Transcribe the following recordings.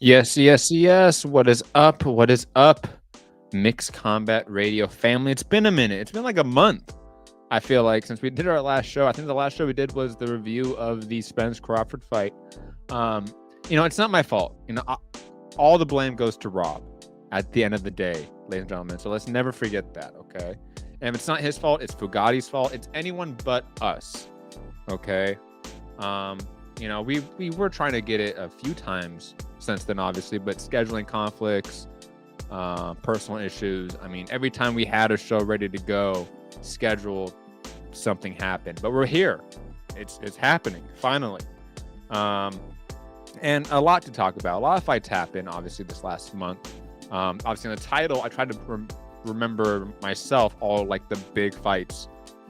Yes, yes, yes. What is up? What is up? Mixed Combat Radio family. It's been a minute. It's been like a month. I feel like since we did our last show. I think the last show we did was the review of the Spence Crawford fight. Um, it's not my fault. All the blame goes to Rob at the end of the day, ladies and gentlemen. So let's never forget that, okay? And if it's not his fault, it's Fugatti's fault. It's anyone but us, okay? We were trying to get it a few times since then, obviously, but scheduling conflicts, personal issues. I mean, every time we had a show ready to go, scheduled, something happened. But we're here. It's happening finally. And a lot to talk about. A lot of fights happened, obviously, this last month. Obviously, in the title, I tried to remember myself all like the big fights,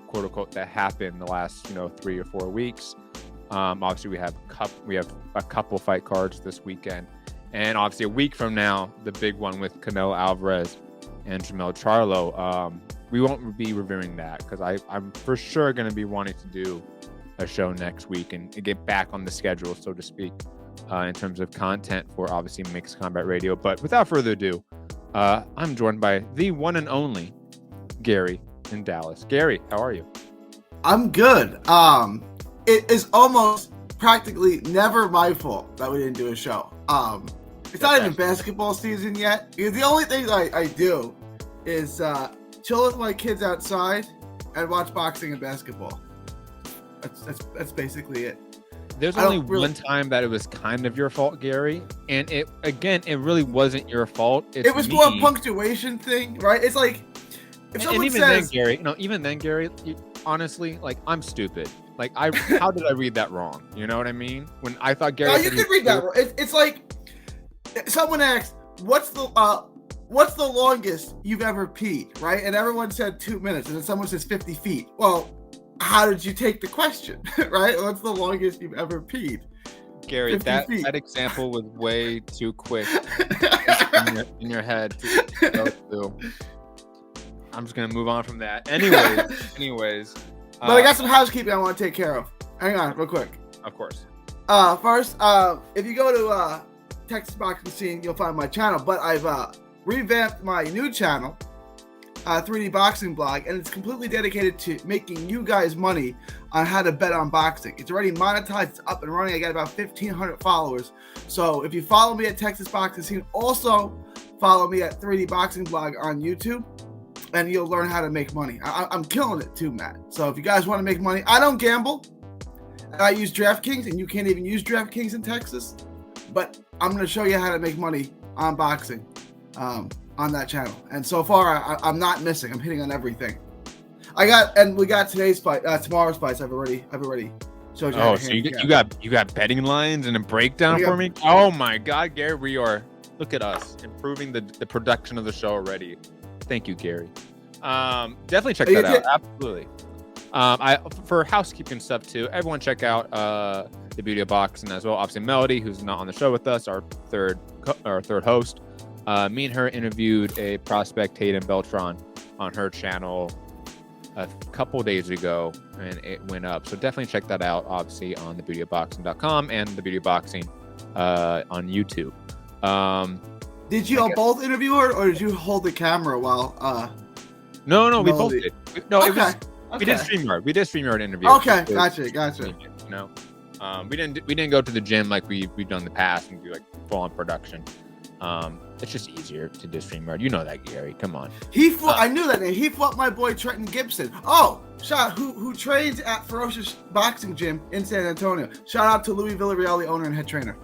quote unquote, that happened the last 3 or 4 weeks. Obviously, we have a couple fight cards this weekend, and obviously a week from now, the big one with Canelo Alvarez and Jamel Charlo. We won't be reviewing that because I'm for sure going to be wanting to do a show next week and get back on the schedule, so to speak, in terms of content for obviously Mixed Combat Radio. But without further ado, I'm joined by the one and only Gary in Dallas. Gary, how are you? I'm good. It is almost practically never my fault that we didn't do a show. It's not even basketball season yet. Because the only thing I do is chill with my kids outside and watch boxing and basketball. That's basically it. There's only one time that it was kind of your fault, Gary, and it really wasn't your fault. It was more a punctuation thing, right? It's like if someone says, even then, Gary, honestly, like I'm stupid. Like how did I read that wrong? You know what I mean? When I thought Gary, no, you could read that wrong. It's like someone asked, "What's the longest you've ever peed?" Right? And everyone said 2 minutes, and then someone says 50 feet. Well, how did you take the question? Right? What's the longest you've ever peed? Gary, that example was way too quick in your head to go through. I'm just gonna move on from that. Anyways. But I got some housekeeping I want to take care of. Hang on, real quick. Of course. First, if you go to Texas Boxing Scene, you'll find my channel. But I've revamped my new channel, 3D Boxing Blog, and it's completely dedicated to making you guys money on how to bet on boxing. It's already monetized. It's up and running. I got about 1,500 followers. So if you follow me at Texas Boxing Scene, also follow me at 3D Boxing Blog on YouTube. And you'll learn how to make money. I'm killing it too, Matt. So if you guys want to make money, I don't gamble. I use DraftKings, and you can't even use DraftKings in Texas. But I'm going to show you how to make money on boxing on that channel. And so far, I'm not missing. I'm hitting on everything. We got today's fight, tomorrow's fights. I've already showed you. Oh, so you got betting lines and a breakdown for me? Oh my God, Gary, look at us improving the production of the show already. Thank you, Gary. Definitely check that out. Absolutely. For housekeeping stuff too, everyone check out the Beauty of Boxing as well. Obviously, Melody, who's not on the show with us, our third host. Me and her interviewed a prospect, Hayden Beltran, on her channel a couple days ago, and it went up. So definitely check that out. Obviously, on thebeautyofboxing.com and the Beauty of Boxing on YouTube. Did you both interview her, or did you hold the camera while? No, we both did. We did StreamYard. We did StreamYard interview. Okay, gotcha. We didn't go to the gym like we've done in the past and do like full on production. It's just easier to do StreamYard. You know that, Gary. Come on. I knew that name. He fought my boy Trenton Gibson. Oh, who trains at Ferocious Boxing Gym in San Antonio. Shout out to Louis Villarreal, the owner and head trainer,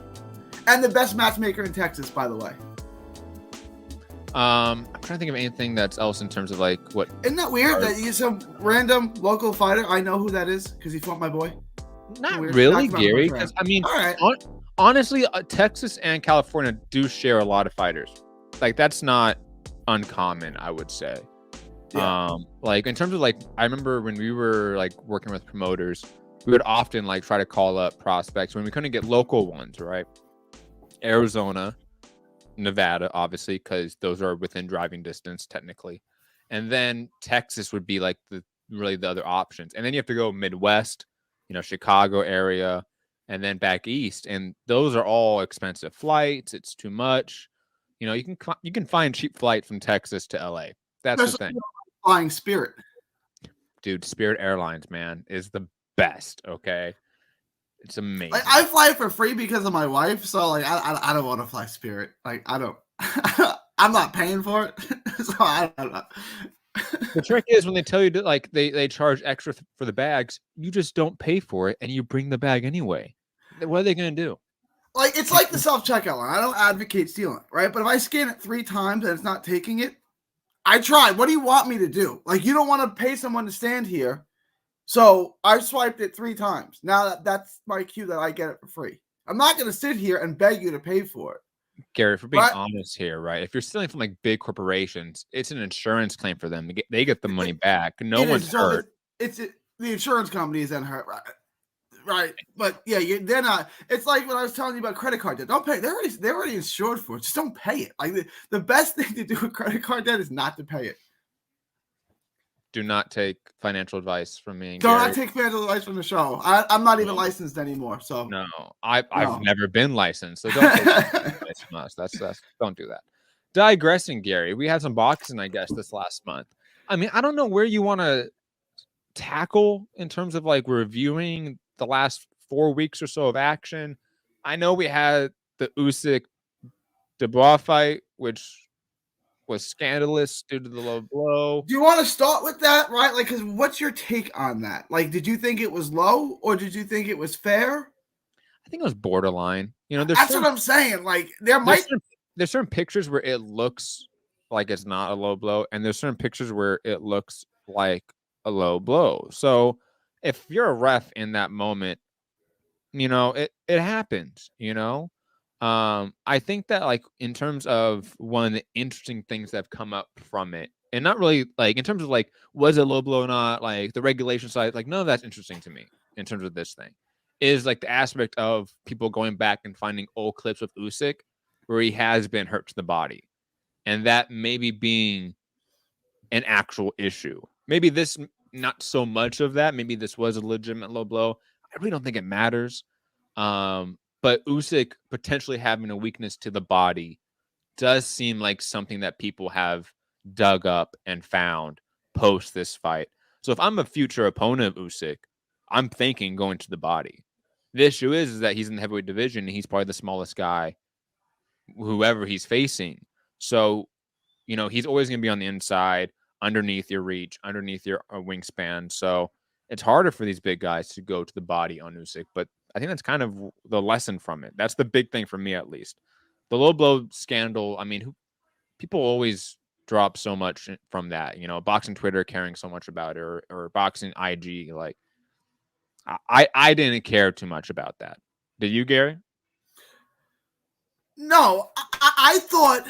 and the best matchmaker in Texas, by the way. I'm trying to think of anything that's else in terms of like what. Isn't that weird that he's some random local fighter? I know who that is because he fought my boy. Not really, Gary. Because I mean, honestly, Texas and California do share a lot of fighters. Like that's not uncommon, I would say. Yeah. Like in terms of like, I remember when we were like working with promoters, we would often like try to call up prospects when we couldn't get local ones, right? Arizona, Nevada, obviously, because those are within driving distance technically, and then Texas would be like the other options, and then you have to go Midwest, Chicago area, and then back east, and those are all expensive flights. It's too much. You can find cheap flight from Texas to LA. That's the thing. Flying Spirit. Dude, Spirit Airlines, man, is the best. Okay, it's amazing. Like, I fly for free because of my wife, so like I don't want to fly Spirit. Like I don't. I'm not paying for it, so I don't know. The trick is when they tell you to, like, they charge extra for the bags, you just don't pay for it and you bring the bag anyway. What are they going to do? Like, it's like the self-checkout line. I don't advocate stealing, right? But if I scan it 3 times and it's not taking it, I tried. What do you want me to do? Like, you don't want to pay someone to stand here. So I swiped it 3 times. Now that's my cue that I get it for free. I'm not going to sit here and beg you to pay for it. Gary, for being honest here, right? If you're stealing from like big corporations, it's an insurance claim for them. They get the money back. No one's hurt. It's the insurance company is then hurt, right? But yeah, they're not. It's like when I was telling you about credit card debt. Don't pay. They're already insured for it. Just don't pay it. Like the best thing to do with credit card debt is not to pay it. Do not take financial advice from me. Don't I take financial advice from the show? I'm not even licensed anymore. So no, I've never been licensed. So don't take advice from us. That's don't do that. Digressing, Gary. We had some boxing, I guess, this last month. I mean, I don't know where you want to tackle in terms of like reviewing the last 4 weeks or so of action. I know we had the Usyk Dubois fight, which was scandalous due to the low blow. Do you want to start with that, right? Like, because what's your take on that? Like, did you think it was low or did you think it was fair? I think it was borderline. That's what I'm saying. Like, there's certain pictures where it looks like it's not a low blow, and there's certain pictures where it looks like a low blow. So if you're a ref in that moment, it happens, I think that, like, in terms of one of the interesting things that have come up from it, and not really like in terms of like, was it low blow or not, like the regulation side, like none of that's interesting to me in terms of this thing, is like the aspect of people going back and finding old clips of Usyk where he has been hurt to the body, and that maybe being an actual issue. Maybe this, not so much of that. Maybe this was a legitimate low blow. I really don't think it matters. But Usyk potentially having a weakness to the body does seem like something that people have dug up and found post this fight. So if I'm a future opponent of Usyk, I'm thinking going to the body. The issue is that he's in the heavyweight division and he's probably the smallest guy, whoever he's facing. So, he's always going to be on the inside, underneath your reach, underneath your wingspan. So it's harder for these big guys to go to the body on Usyk, but I think that's kind of the lesson from it. That's the big thing for me, at least. The low blow scandal, I mean, people always drop so much from that, boxing Twitter caring so much about it, or boxing IG. Like, I didn't care too much about that. Did you, Gary? No, I thought,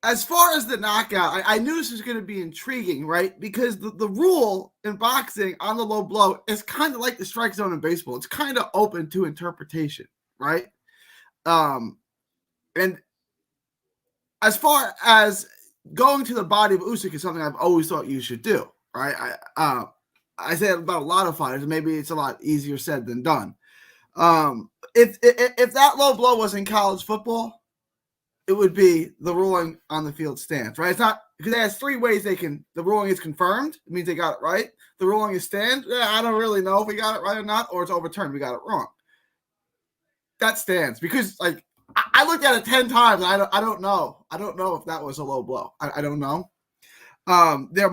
as far as the knockout, I knew this was going to be intriguing, right? Because the rule in boxing on the low blow is kind of like the strike zone in baseball. It's kind of open to interpretation, right? And as far as going to the body of Usyk is something I've always thought you should do, right? I say it about a lot of fighters. Maybe it's a lot easier said than done. If that low blow was in college football, it would be the ruling on the field stands, right? It's not, because it has 3 ways the ruling is confirmed. It means they got it right. The ruling is stand. I don't really know if we got it right or not, or it's overturned. We got it wrong. That stands, because like I looked at it 10 times. And I don't know. I don't know if that was a low blow. I don't know. There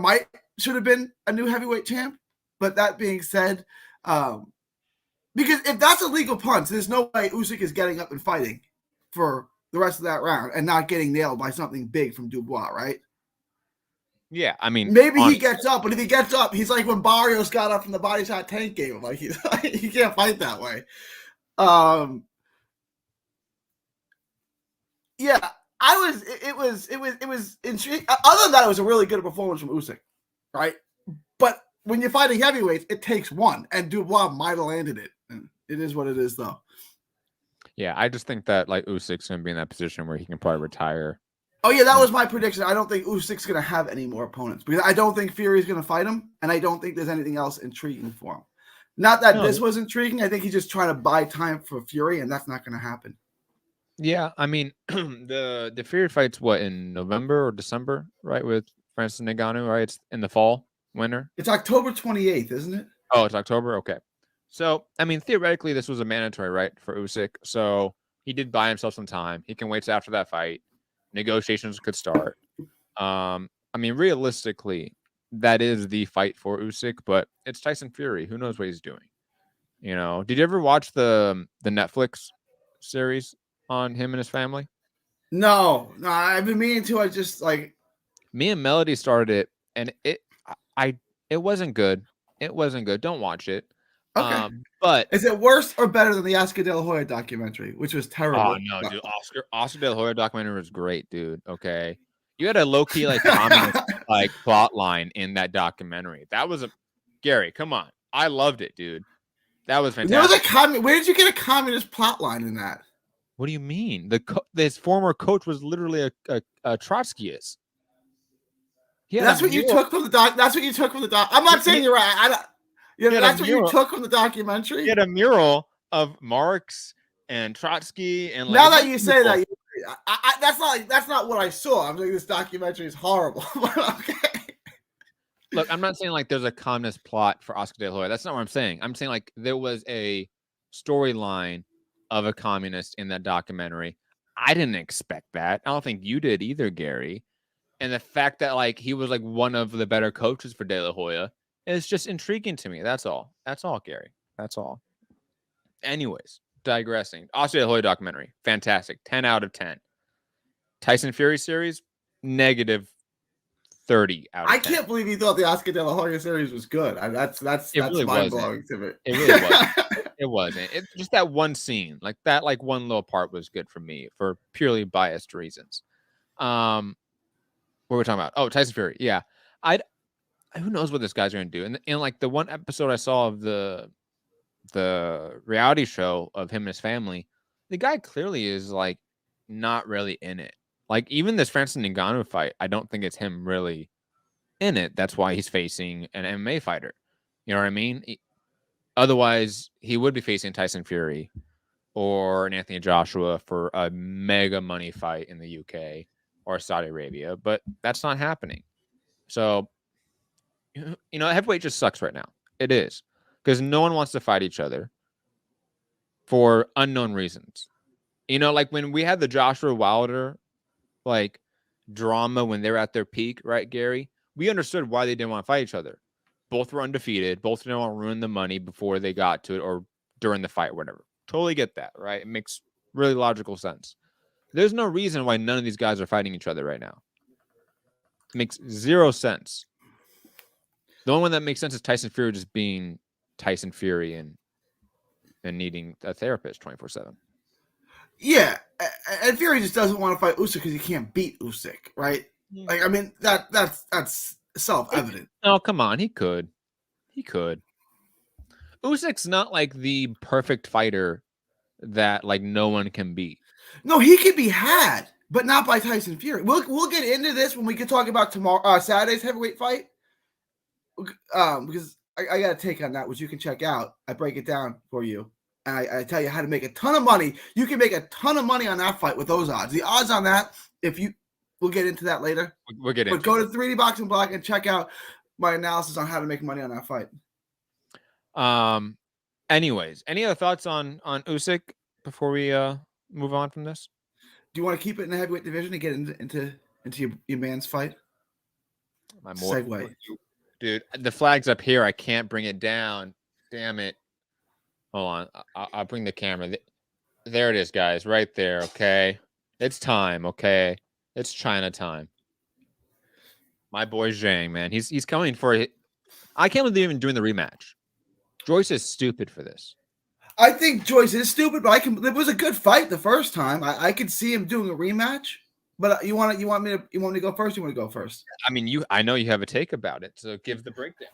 should have been a new heavyweight champ, but that being said, because if that's a legal punch, there's no way Usyk is getting up and fighting for the rest of that round and not getting nailed by something big from Dubois, right? Yeah, I mean, maybe he gets up, but if he gets up, he's like when Barrios got up from the body shot Tank game. Like he can't fight that way. Yeah, it was intriguing. Other than that, it was a really good performance from Usyk, right? But when you're fighting heavyweights, it takes one, and Dubois might have landed it. It is what it is, though. Yeah, I just think that like Usyk's going to be in that position where he can probably retire. Oh yeah, that was my prediction. I don't think Usyk's going to have any more opponents, because I don't think Fury's going to fight him, and I don't think there's anything else intriguing for him. Not that No, this was intriguing. I think he's just trying to buy time for Fury, and that's not going to happen. yeah, I mean, the Fury fight's what, in November or December, right? With Francis Ngannou, right? It's in the fall, winter. It's October 28th, isn't it? Oh, it's October. Okay. So, I mean, theoretically, this was a mandatory, right, for Usyk. So he did buy himself some time. He can wait till after that fight. Negotiations could start. I mean, realistically, that is the fight for Usyk, but it's Tyson Fury. Who knows what he's doing? You know, did you ever watch the Netflix series on him and his family? No, I've been meaning to. I just like Me and Melody started it, and I it wasn't good. It wasn't good. Don't watch it. okay. But Is it worse or better than the Oscar De La Hoya documentary, which was terrible? oh no, dude, Oscar De La Hoya documentary was great, dude. Okay, you had a low key like communist like plot line in that documentary. That was a Gary. Come on, I loved it, dude. That was fantastic. Where did you get a communist plot line in that? What do you mean? This former coach was literally a Trotskyist. That's what you took from the doc. That's what you took from the doc. I'm not saying you're right. That's what you took from the documentary. He had a mural of Marx and Trotsky and now that you say that, that's not what I saw. I'm saying this documentary is horrible. Okay. Look, I'm not saying like there's a communist plot for Oscar De La Hoya. That's not what I'm saying. I'm saying like there was a storyline of a communist in that documentary. I didn't expect that. I don't think you did either, Gary. And the fact that like he was like one of the better coaches for De La Hoya is just intriguing to me. That's all. That's all, Gary. That's all. Anyways, digressing. Oscar De La Hoya documentary, fantastic. 10 out of 10. Tyson Fury series, negative 30 out of 10. I can't believe you thought the Oscar De La Hoya series was good. That's really mind blowing to me. It really wasn't. It wasn't. Just that one scene, like that, like one little part was good for me for purely biased reasons. What were we talking about? Oh, Tyson Fury. Yeah, who knows what this guy's going to do? And in like the one episode I saw of the reality show of him and his family, the guy clearly is like not really in it. Like even this Francis Ngannou fight, I don't think it's him really in it. That's why he's facing an MMA fighter. You know what I mean? Otherwise, he would be facing Tyson Fury or an Anthony Joshua for a mega money fight in the UK or Saudi Arabia, but that's not happening. So, you know, heavyweight just sucks right now. It is because no one wants to fight each other for unknown reasons. You know, like when we had the Joshua Wilder like drama when they're at their peak, right, Gary? We understood why they didn't want to fight each other. Both were undefeated. Both didn't want to ruin the money before they got to it or during the fight, whatever. Totally get that, right? It makes really logical sense. There's no reason why none of these guys are fighting each other right now. It makes zero sense. The only one that makes sense is Tyson Fury just being Tyson Fury and needing a therapist 24/7. Yeah, and Fury just doesn't want to fight Usyk because he can't beat Usyk, right? Like, I mean, that's self-evident. Oh, come on, he could. Usyk's not like the perfect fighter that like no one can beat. No, he can be had, but not by Tyson Fury. We'll get into this when we can talk about tomorrow Saturday's heavyweight fight. Because I got a take on that, which you can check out. I break it down for you. And I tell you how to make a ton of money. You can make a ton of money on that fight with those odds. The odds on that, we'll get into that later. We'll get into it. But go to 3D Boxing Blog and check out my analysis on how to make money on that fight. Anyways, any other thoughts on Usyk before we move on from this? Do you want to keep it in the heavyweight division and get into your man's fight? Segue. Dude, the flag's up here. I can't bring it down. Damn it. Hold on. I'll bring the camera. There it is, guys. Right there. Okay. It's time. Okay. It's China time. My boy Zhang, man. He's coming for it. I can't believe they're even doing the rematch. Joyce is stupid for this. I think Joyce is stupid, but it was a good fight the first time. I could see him doing a rematch. But you want me to go first? You want to go first? I mean, I know you have a take about it, so give the breakdown.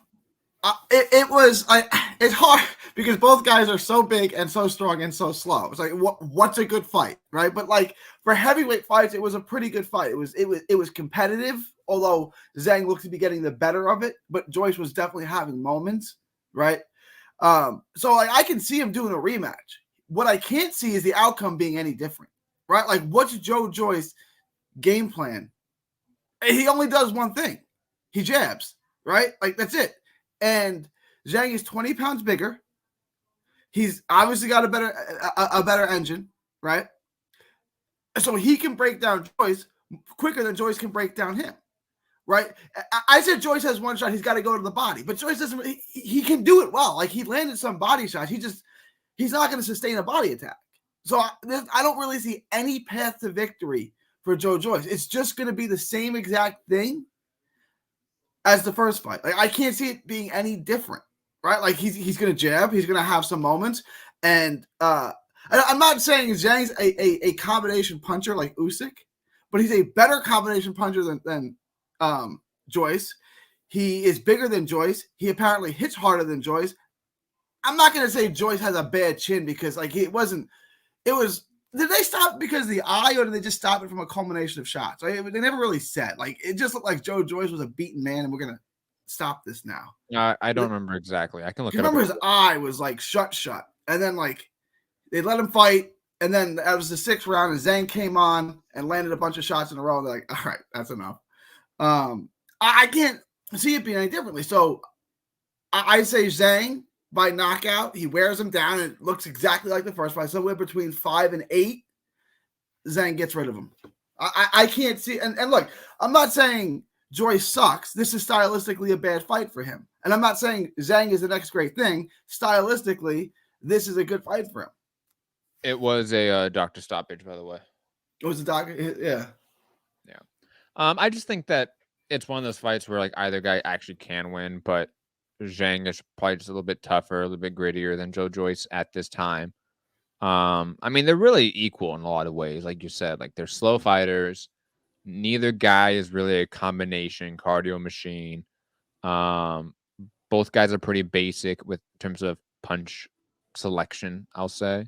It's hard because both guys are so big and so strong and so slow. It's like what's a good fight, right? But like for heavyweight fights, it was a pretty good fight. It was competitive, although Zhang looked to be getting the better of it, but Joyce was definitely having moments, right? So like I can see him doing a rematch. What I can't see is the outcome being any different, right? Like, what's Joe Joyce game plan? He only does one thing. He jabs, right? Like, that's it. And Zhang is 20 pounds bigger. He's obviously got a better engine, right? So he can break down Joyce quicker than Joyce can break down him, right? I said Joyce has one shot. He's got to go to the body. But Joyce doesn't – he can do it well. Like, he landed some body shots. He's not going to sustain a body attack. So I don't really see any path to victory for Joe Joyce. It's just going to be the same exact thing as the first fight. Like, I can't see it being any different, right? Like, he's going to jab. He's going to have some moments. And I'm not saying Zhang's a combination puncher like Usyk, but he's a better combination puncher than Joyce. He is bigger than Joyce. He apparently hits harder than Joyce. I'm not going to say Joyce has a bad chin because, like, did they stop because of the eye, or did they just stop it from a culmination of shots? They never really said. Like, it just looked like Joe Joyce was a beaten man, and we're going to stop this now. I don't remember exactly. I can look it up. Remember his eye was, like, shut. And then, like, they let him fight, and then that was the 6th round, and Zhang came on and landed a bunch of shots in a row. And they're like, all right, that's enough. I can't see it being any differently. So I say Zhang by knockout. He wears him down, and it looks exactly like the first fight. Somewhere between 5 and 8, Zhang gets rid of him. I can't see. And look, I'm not saying Joyce sucks. This is stylistically a bad fight for him. And I'm not saying Zhang is the next great thing. Stylistically, this is a good fight for him. It was a doctor stoppage, by the way. It was a doctor? Yeah. Yeah. I just think that it's one of those fights where, like, either guy actually can win, but Zhang is probably just a little bit tougher, a little bit grittier than Joe Joyce at this time. I mean, they're really equal in a lot of ways. Like you said, like, they're slow fighters. Neither guy is really a combination cardio machine. Both guys are pretty basic in terms of punch selection, I'll say.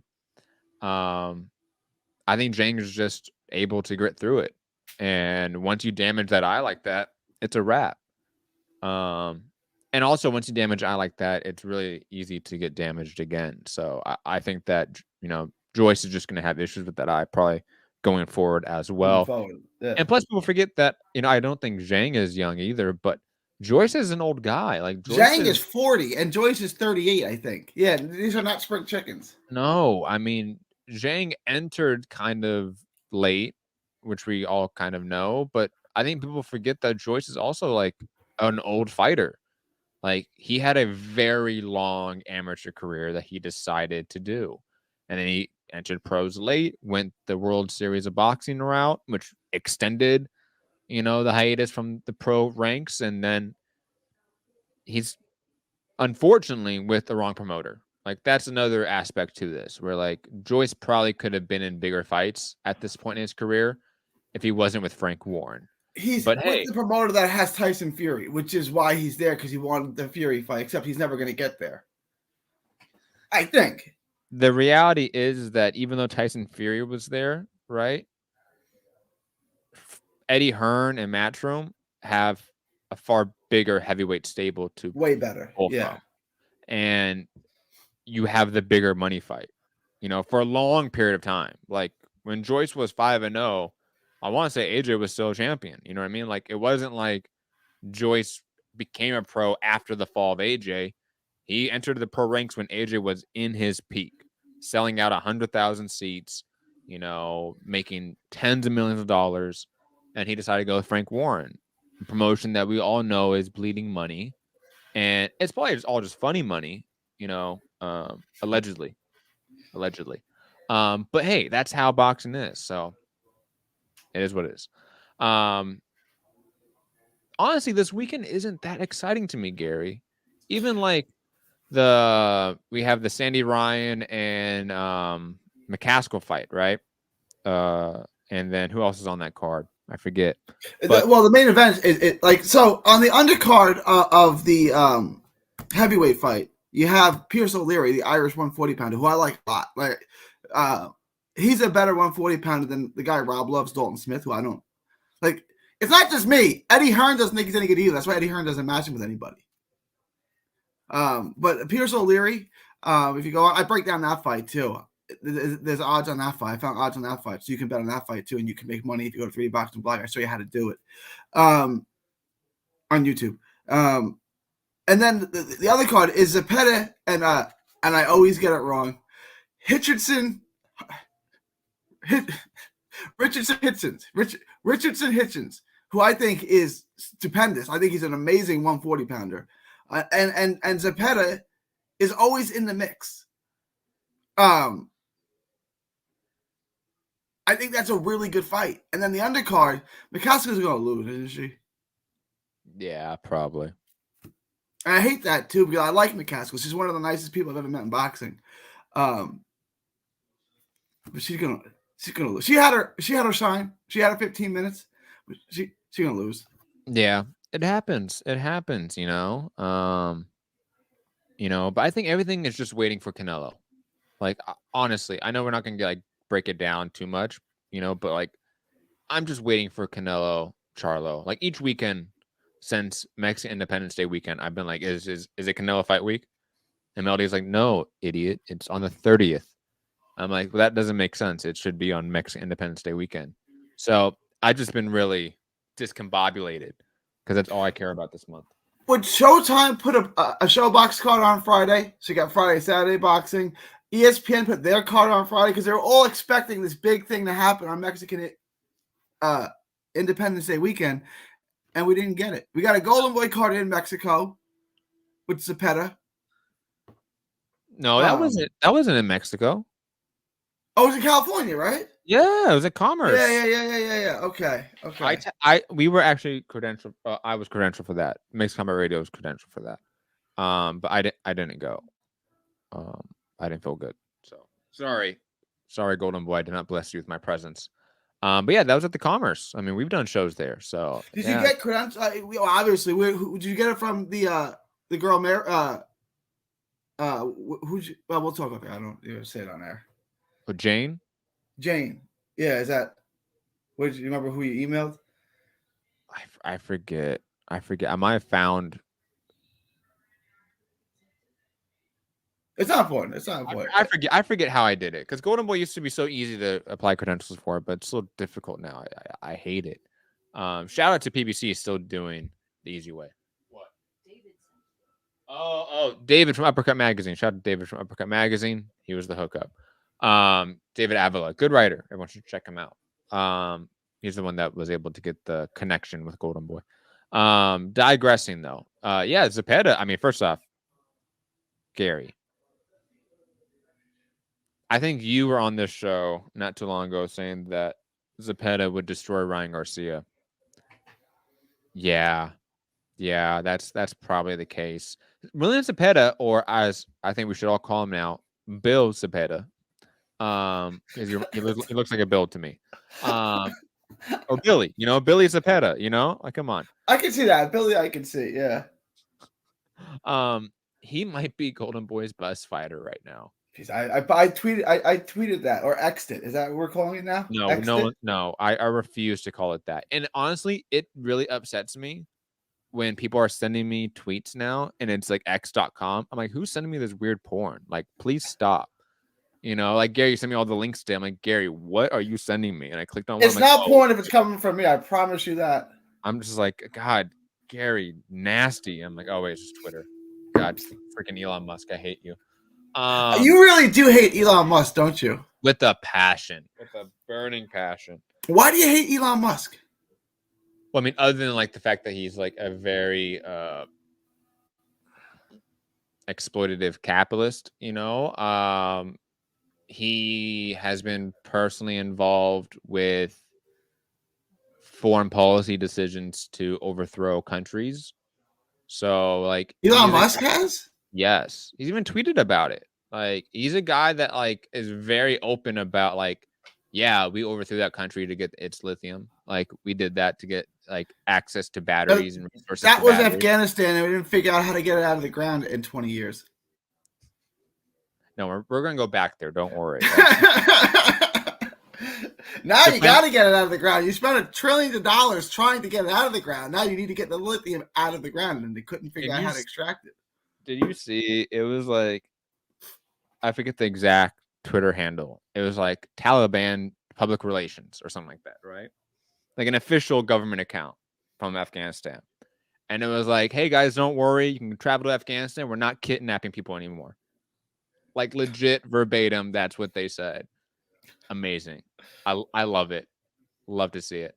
I think Zhang is just able to grit through it. And once you damage that eye like that, it's a wrap. And also, once you damage an eye like that, it's really easy to get damaged again. So I think that, Joyce is just going to have issues with that eye probably going forward as well. Yeah. And plus, people forget that, I don't think Zhang is young either, but Joyce is an old guy. Like, Zhang is 40 and Joyce is 38, I think. Yeah, these are not sprint chickens. No, I mean, Zhang entered kind of late, which we all kind of know, but I think people forget that Joyce is also, like, an old fighter. Like, he had a very long amateur career that he decided to do. And then he entered pros late, went the World Series of Boxing route, which extended, the hiatus from the pro ranks. And then he's unfortunately with the wrong promoter. Like, that's another aspect to this, where, like, Joyce probably could have been in bigger fights at this point in his career if he wasn't with Frank Warren. He's with the promoter that has Tyson Fury, which is why he's there, because he wanted the Fury fight, except he's never going to get there. I think. The reality is that even though Tyson Fury was there, right, Eddie Hearn and Matchroom have a far bigger heavyweight stable to way better. Yeah. And you have the bigger money fight, for a long period of time. Like, when Joyce was 5-0, I want to say AJ was still a champion. You know what I mean? Like, it wasn't like Joyce became a pro after the fall of AJ. He entered the pro ranks when AJ was in his peak, selling out 100,000 seats, making tens of millions of dollars. And he decided to go with Frank Warren, a promotion that we all know is bleeding money. And it's probably all just funny money, allegedly. But hey, that's how boxing is. So it is what it is. Honestly, this weekend isn't that exciting to me, Gary. Even like we have the Sandy Ryan and McCaskill fight, right? And then who else is on that card? I forget. But, the main event is so on the undercard of the heavyweight fight, you have Pierce O'Leary, the Irish 140 pounder, who I like a lot. Like, he's a better 140 pounder than the guy Rob loves, Dalton Smith, who I don't like. It's not just me. Eddie Hearn doesn't think he's any good either. That's why Eddie Hearn doesn't match him with anybody. But Pierce O'Leary, if you go on, I break down that fight too. There's odds on that fight. I found odds on that fight, so you can bet on that fight too, and you can make money if you go to 3D Boxing Blog. I show you how to do it on YouTube. And then the other card is Zepeda, and I always get it wrong. Richardson Hitchens, who I think is stupendous. I think he's an amazing 140 pounder. And Zepeda is always in the mix. I think that's a really good fight. And then the undercard, McCaskill's going to lose, isn't she? Yeah, probably. And I hate that too because I like McCaskill. She's one of the nicest people I've ever met in boxing. But she's gonna lose. She had her shine. She had her 15 minutes. But she's gonna lose. Yeah, it happens. But I think everything is just waiting for Canelo. Like, honestly, I know we're not gonna break it down too much, but like, I'm just waiting for Canelo, Charlo. Like each weekend since Mexican Independence Day weekend, I've been like, is it Canelo fight week? And Melody's like, no, idiot, it's on the 30th. I'm like, well, that doesn't make sense. It should be on Mexican Independence Day weekend. So I've just been really discombobulated because that's all I care about this month. Would Showtime put a ShowBox card on Friday? So you got Friday, Saturday boxing. ESPN put their card on Friday because they're all expecting this big thing to happen on Mexican Independence Day weekend, and we didn't get it. We got a Golden Boy card in Mexico with Zepeda. No, that wasn't in Mexico. Oh, it was in California, right? Yeah, it was at Commerce. Yeah. Okay. We were actually credentialed. I was credentialed for that. Mixed Combat Radio was credentialed for that. But I didn't go. I didn't feel good. So sorry, Golden Boy. I did not bless you with my presence. But yeah, that was at the Commerce. I mean, we've done shows there. So did you get credentials? Obviously, did you get it from the girl? We'll talk about that. I don't even say it on air. Oh, Jane. Yeah, is that? What do you remember? Who you emailed? I forget. I might have found. It's not important. I forget how I did it because Golden Boy used to be so easy to apply credentials for, but it's so difficult now. I hate it. Shout out to PBC still doing the easy way. What? David from Uppercut Magazine. Shout out to David from Uppercut Magazine. He was the hookup. David Avila, good writer. Everyone should check him out. He's the one that was able to get the connection with Golden Boy. Digressing though. Yeah, Zepeda. I mean, first off, Gary, I think you were on this show not too long ago saying that Zepeda would destroy Ryan Garcia. Yeah, that's probably the case. William Zepeda, or as I think we should all call him now, Bill Zepeda. Because he looks like a Bill to me. Or Billy, Billy Zepeda, like, come on. I can see that. Billy, I can see, yeah. He might be Golden Boy's best fighter right now. Jeez, I tweeted that or X'd it. Is that what we're calling it now? No. I refuse to call it that. And honestly, it really upsets me when people are sending me tweets now and it's like x.com. I'm like, who's sending me this weird porn? Like, please stop. Like Gary sent me all the links today. I'm like, Gary, what are you sending me? And I clicked on one. It's not porn if it's coming from me. I promise you that. I'm just like, God, Gary, nasty. I'm like, oh wait, it's just Twitter. God, freaking Elon Musk, I hate you. You really do hate Elon Musk, don't you? With a passion, with a burning passion. Why do you hate Elon Musk? Well, I mean, other than like the fact that he's like a very exploitative capitalist, he has been personally involved with foreign policy decisions to overthrow countries. So, like, Elon Musk has? Yes, he's even tweeted about it. Like, he's a guy that like is very open about like, yeah, we overthrew that country to get its lithium. Like, we did that to get like access to batteries and resources. That was Afghanistan, and we didn't figure out how to get it out of the ground in 20 years. No, we're gonna go back there. Don't worry. Now you got to get it out of the ground. You spent trillions of dollars trying to get it out of the ground. Now you need to get the lithium out of the ground, and they couldn't figure out how to extract it. Did you see? It was like, I forget the exact Twitter handle. It was like Taliban public relations or something like that, right? Like an official government account from Afghanistan. And it was like, hey guys, don't worry. You can travel to Afghanistan. We're not kidnapping people anymore. Like legit verbatim, that's what they said. Amazing. I love it. Love to see it.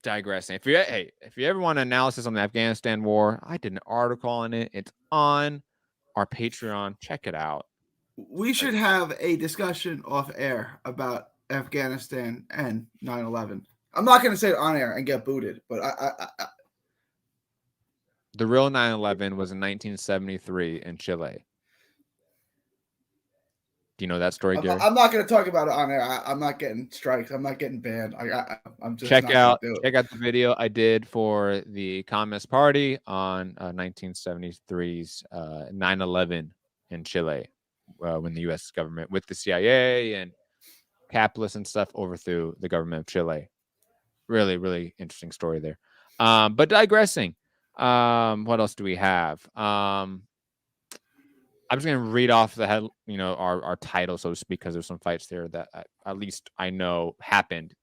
Digressing. If you ever want an analysis on the Afghanistan war, I did an article on it. It's on our Patreon. Check it out. We should have a discussion off air about Afghanistan and 9/11. I'm not going to say it on air and get booted, but The real 9/11 was in 1973 in Chile. Do you know that story, Gary? I'm not going to talk about it on air. I'm not getting strikes. I'm not getting banned. I'm just check not out do it. check out the video I did for the Communist Party on 1973's 9/11 in Chile, when the U.S. government with the CIA and capitalists and stuff overthrew the government of Chile. Really, really interesting story there. But digressing, what else do we have? I'm just gonna read off the head, our title, so to speak, because there's some fights there that at least I know happened,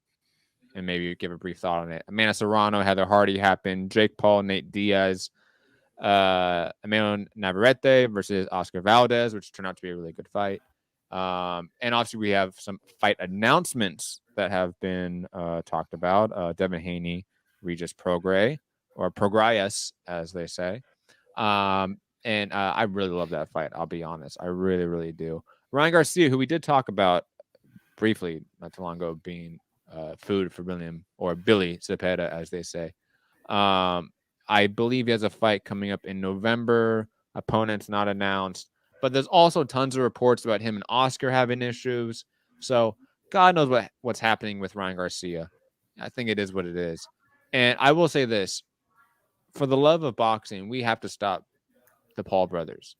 and maybe give a brief thought on it. Amanda Serrano, Heather Hardy happened. Jake Paul, Nate Diaz, Emmanuel Navarrete versus Oscar Valdez, which turned out to be a really good fight. And obviously we have some fight announcements that have been talked about. Devin Haney, Regis Prograis, or Prograis, as they say. And I really love that fight. I'll be honest. I really, really do. Ryan Garcia, who we did talk about briefly not too long ago, being food for William, or Billy Cepeda, as they say. I believe he has a fight coming up in November. Opponent's not announced. But there's also tons of reports about him and Oscar having issues. So God knows what's happening with Ryan Garcia. I think it is what it is. And I will say this. For the love of boxing, we have to stop the Paul brothers.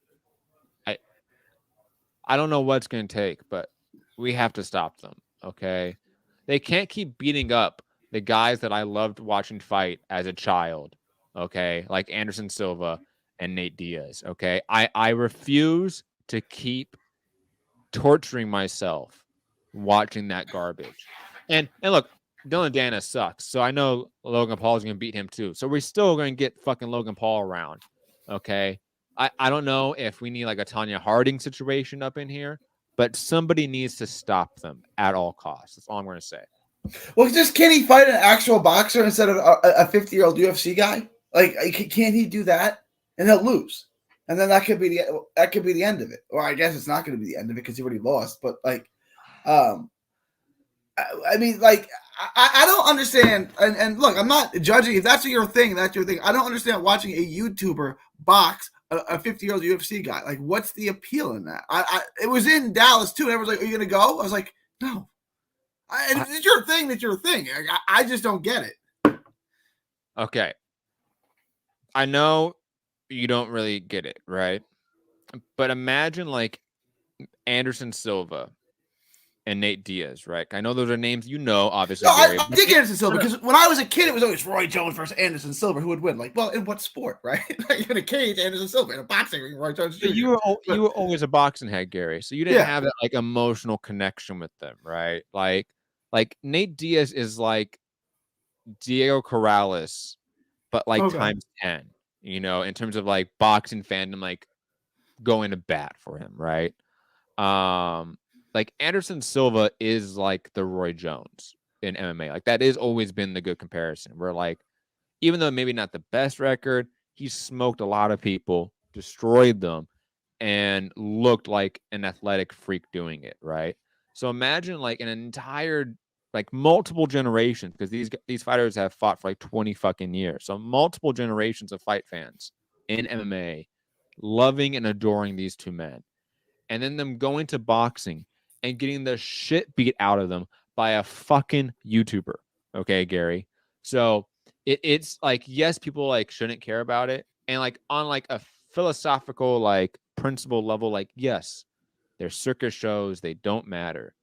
I don't know what's going to take, but we have to stop them, okay? They can't keep beating up the guys that I loved watching fight as a child, okay? Like Anderson Silva and Nate Diaz, okay? I refuse to keep torturing myself watching that garbage. And look, Dylan Dana sucks, so I know Logan Paul is going to beat him too. So we're still going to get fucking Logan Paul around, okay? I don't know if we need like a Tanya Harding situation up in here, but somebody needs to stop them at all costs. That's all I'm going to say. Well, just can he fight an actual boxer instead of a 50-year-old UFC guy? Like, can't he do that? And he'll lose, and then that could be the end of it. Or I guess it's not going to be the end of it because he already lost. But like, I mean, like, I don't understand. And look, I'm not judging. If that's your thing, that's your thing. I don't understand watching a YouTuber box a 50-year-old UFC guy. Like, what's the appeal in that? It was in Dallas too. And everyone's like, "Are you going to go?" I was like, "No." And if it's your thing, that's your thing. I just don't get it. Okay. I know you don't really get it, right? But imagine like Anderson Silva and Nate Diaz, right? I know those are names obviously. No, Gary, I did get Anderson Silva because when I was a kid, it was always Roy Jones versus Anderson Silva who would win. Like, well, in what sport, right? Like in a cage, Anderson Silva. In a boxing ring, Roy Jones Jr. But you were always a boxing head, Gary. So you didn't have that like emotional connection with them, right? Like Nate Diaz is like Diego Corrales, but like times 10, in terms of like boxing fandom, like going to bat for him, right? Like Anderson Silva is like the Roy Jones in MMA. Like that has always been the good comparison. Where like, even though maybe not the best record, he smoked a lot of people, destroyed them, and looked like an athletic freak doing it, right? So imagine like an entire, like multiple generations, because these fighters have fought for like 20 fucking years. So multiple generations of fight fans in MMA loving and adoring these two men. And then them going to boxing and getting the shit beat out of them by a fucking YouTuber. Okay, Gary. So it's like, yes, people like shouldn't care about it. And like on like a philosophical, like principle level, like, yes, they're circus shows, they don't matter.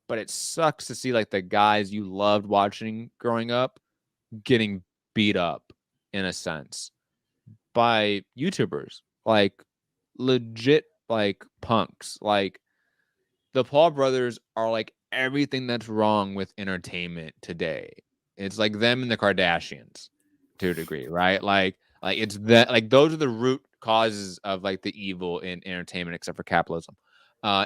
But it sucks to see like the guys you loved watching growing up getting beat up in a sense by YouTubers, like legit like punks. Like the Paul brothers are like everything that's wrong with entertainment today. It's like them and the Kardashians to a degree, right? Like it's that like those are the root causes of like the evil in entertainment, except for capitalism.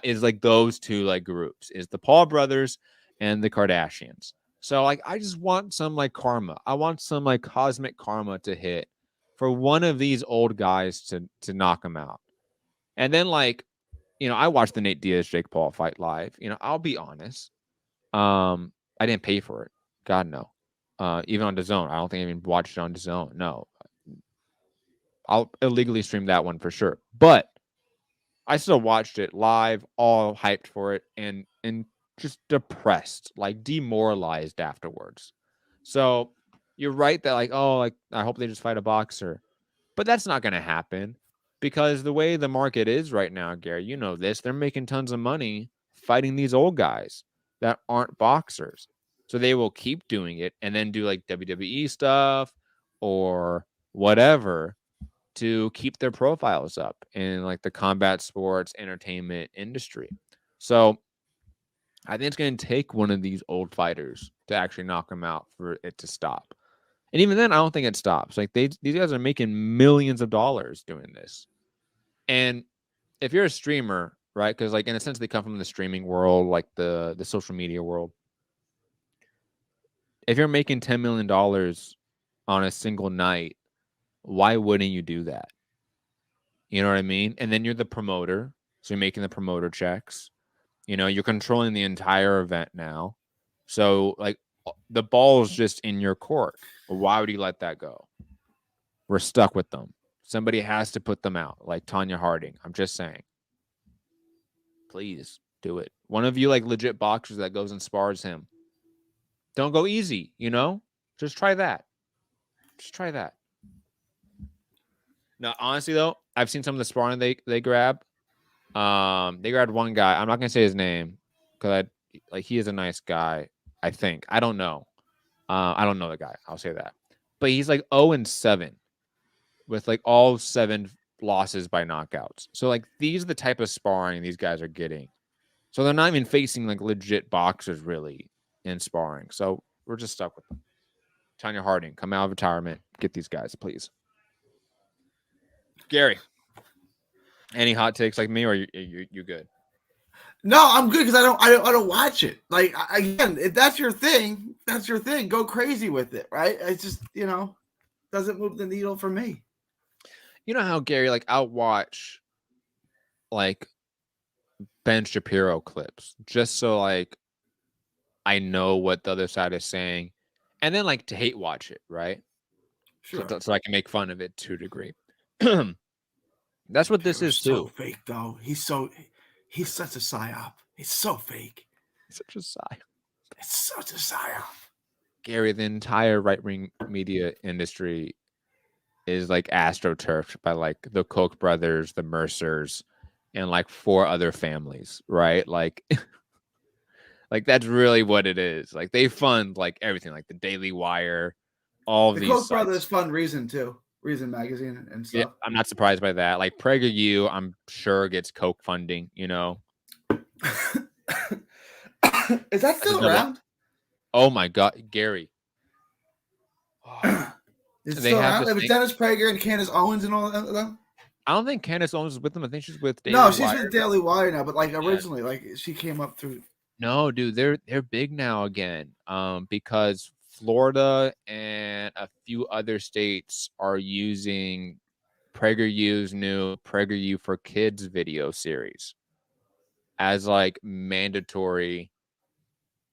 Is like those two like groups is the Paul brothers and the Kardashians. So like I just want some like karma. I want some like cosmic karma to hit for one of these old guys to knock him out. And then like, I watched the Nate Diaz Jake Paul fight live. I'll be honest. I didn't pay for it. God no. Even on DAZN. I don't think I even watched it on DAZN. No. I'll illegally stream that one for sure. But I still watched it live, all hyped for it, and just depressed, like demoralized afterwards. So you're right that like, oh, like I hope they just fight a boxer. But that's not gonna happen because the way the market is right now, Gary, you know this, they're making tons of money fighting these old guys that aren't boxers. So they will keep doing it and then do like WWE stuff or whatever to keep their profiles up in like the combat sports entertainment industry. So I think it's going to take one of these old fighters to actually knock them out for it to stop. And even then, I don't think it stops. Like these guys are making millions of dollars doing this. And if you're a streamer, right? Because like in a sense, they come from the streaming world, like the social media world. If you're making $10 million on a single night, why wouldn't you do that? You know what I mean? And then you're the promoter, so you're making the promoter checks. You're controlling the entire event now. So like the ball's just in your court. Why would you let that go? We're stuck with them. Somebody has to put them out, like Tanya Harding. I'm just saying. Please do it. One of you like legit boxers that goes and spars him. Don't go easy, Just try that. Just try that. Now, honestly though, I've seen some of the sparring they grab. They grabbed one guy. I'm not gonna say his name because he is a nice guy. I think. I don't know. I don't know the guy. I'll say that. But he's like 0-7 with like all 7 losses by knockouts. So like these are the type of sparring these guys are getting. So they're not even facing like legit boxers really in sparring. So we're just stuck with them. Tanya Harding, come out of retirement. Get these guys, please. Gary, any hot takes like me, or you good? No, I'm good because I don't watch it. Like again, if that's your thing, that's your thing. Go crazy with it, right? It's just doesn't move the needle for me. You know how Gary, like I'll watch like Ben Shapiro clips just so like I know what the other side is saying, and then like to hate watch it, right? Sure. So I can make fun of it to a degree. That's what this is too. So fake though. He's such a psyop. He's so fake. He's such a psyop. It's such a psyop. Gary, the entire right-wing media industry is like astroturfed by like the Koch brothers, the Mercers, and like 4 other families, right? Like, like that's really what it is. Like they fund like everything, like the Daily Wire, all of the these. Koch brothers fund Reason too. Reason magazine and stuff. Yeah, I'm not surprised by that. Like PragerU, I'm sure gets Koch funding. Is that still around? Oh my God, Gary. Oh. Is it still around? It was Dennis Prager and Candace Owens and all of them? I don't think Candace Owens is with them. I think she's with Daily Wire. No, she's Wire. with Daily Wire now, but like originally, like she came up through. No, dude, they're big now again. Because Florida and a few other states are using PragerU's new PragerU for Kids video series as like mandatory.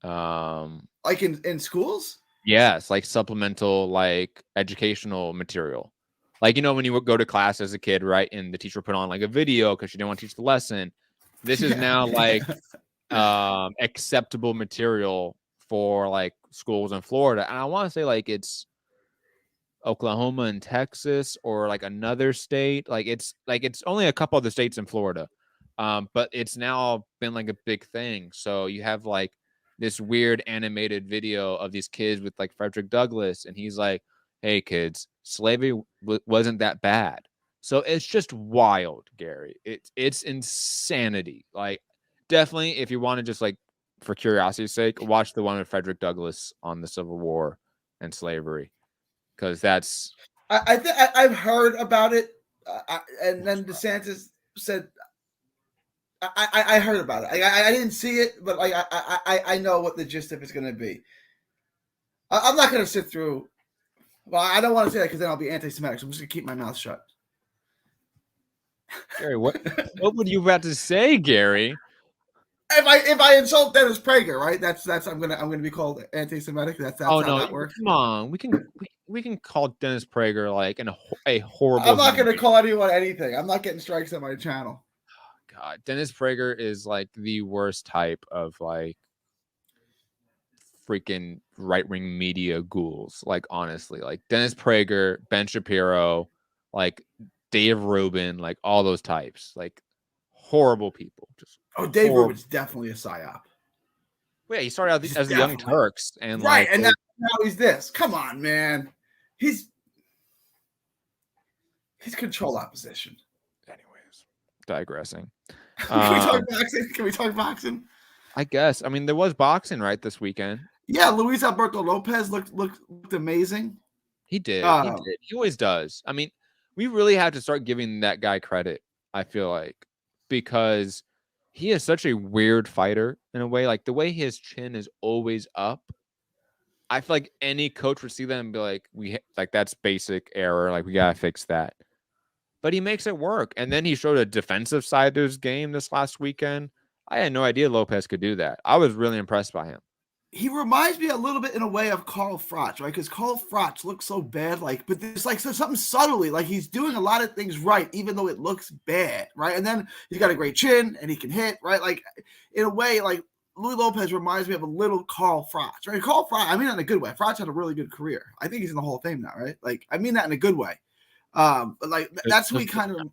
Like in schools? Yes, like supplemental, like educational material. Like, when you would go to class as a kid, right? And the teacher put on like a video because she didn't want to teach the lesson. This is now like acceptable material for like schools in Florida. And I want to say like it's Oklahoma and Texas or like another state. Like it's only a couple of the states in Florida. But it's now been like a big thing. So you have like this weird animated video of these kids with like Frederick Douglass, and he's like, hey kids, slavery wasn't that bad. So it's just wild, Gary. It's insanity. Like, definitely, if you want to just like, for curiosity's sake, watch the one with Frederick Douglass on the Civil War and slavery, because that's I think I've heard about it, and then DeSantis said I heard about it. I didn't see it, but like I know what the gist of it's going to be. I'm not going to sit through. Well, I don't want to say that because then I'll be anti-Semitic. So I'm just going to keep my mouth shut. Gary. What would you about to say, Gary? If I insult Dennis Prager, right? That's I'm gonna be called anti-Semitic. That's Oh how no! that works. Come on, we can call Dennis Prager like a horrible. I'm not gonna call anyone anything. I'm not getting strikes on my channel. God, Dennis Prager is like the worst type of like freaking right-wing media ghouls. Like, honestly, like Dennis Prager, Ben Shapiro, like Dave Rubin, like all those types, like horrible people. Just Dave Rubin's definitely a psyop. Well, yeah, he started out as the Young Turks, and right, like, and now he's this. Come on, man. He's control opposition. Anyways, digressing. Can we talk boxing? Can we talk boxing? I guess. I mean, there was boxing right this weekend. Yeah, Luis Alberto Lopez looked amazing. He did. He did. He always does. I mean, we really have to start giving that guy credit, I feel like, because he is such a weird fighter in a way. Like, the way his chin is always up, I feel like any coach would see that and be like, that's basic error. Like, we gotta fix that. But he makes it work. And then he showed a defensive side to his game this last weekend. I had no idea Lopez could do that. I was really impressed by him. He reminds me a little bit in a way of Carl Froch, right? Because Carl Froch looks so bad, like, but there's like something subtly, like he's doing a lot of things right, even though it looks bad, right? And then he's got a great chin and he can hit, right? Like, in a way, like Luis Lopez reminds me of a little Carl Froch, right? Carl Froch, I mean that in a good way. Froch had a really good career. I think he's in the Hall of Fame now, right? Like, I mean that in a good way. But like that's who he kind of.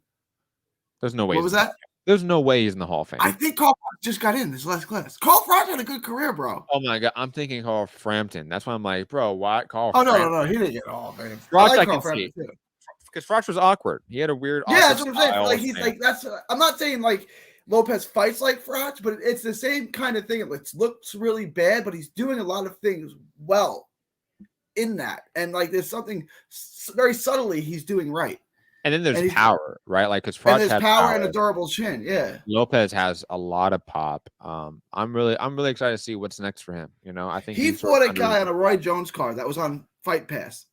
There's no way. What was that? There's no way he's in the Hall of Fame. I think Carl Froch just got in this last class. Carl Froch had a good career, bro. Oh my god, I'm thinking Carl Frampton. That's why I'm like, bro, why Carl? Oh no, he didn't get Hall of Fame. Froch, I can see. Because Froch was awkward. He had a weird. Yeah, that's what I'm saying. Like he's like that's. I'm not saying like Lopez fights like Froch, but it's the same kind of thing. It looks really bad, but he's doing a lot of things well in that, and like there's something very subtly he's doing right. And then there's power, right? Like, because Froch has power and a durable chin. Yeah, Lopez has a lot of pop. I'm really excited to see what's next for him. You know, I think he fought a guy on a Roy Jones card that was on Fight Pass,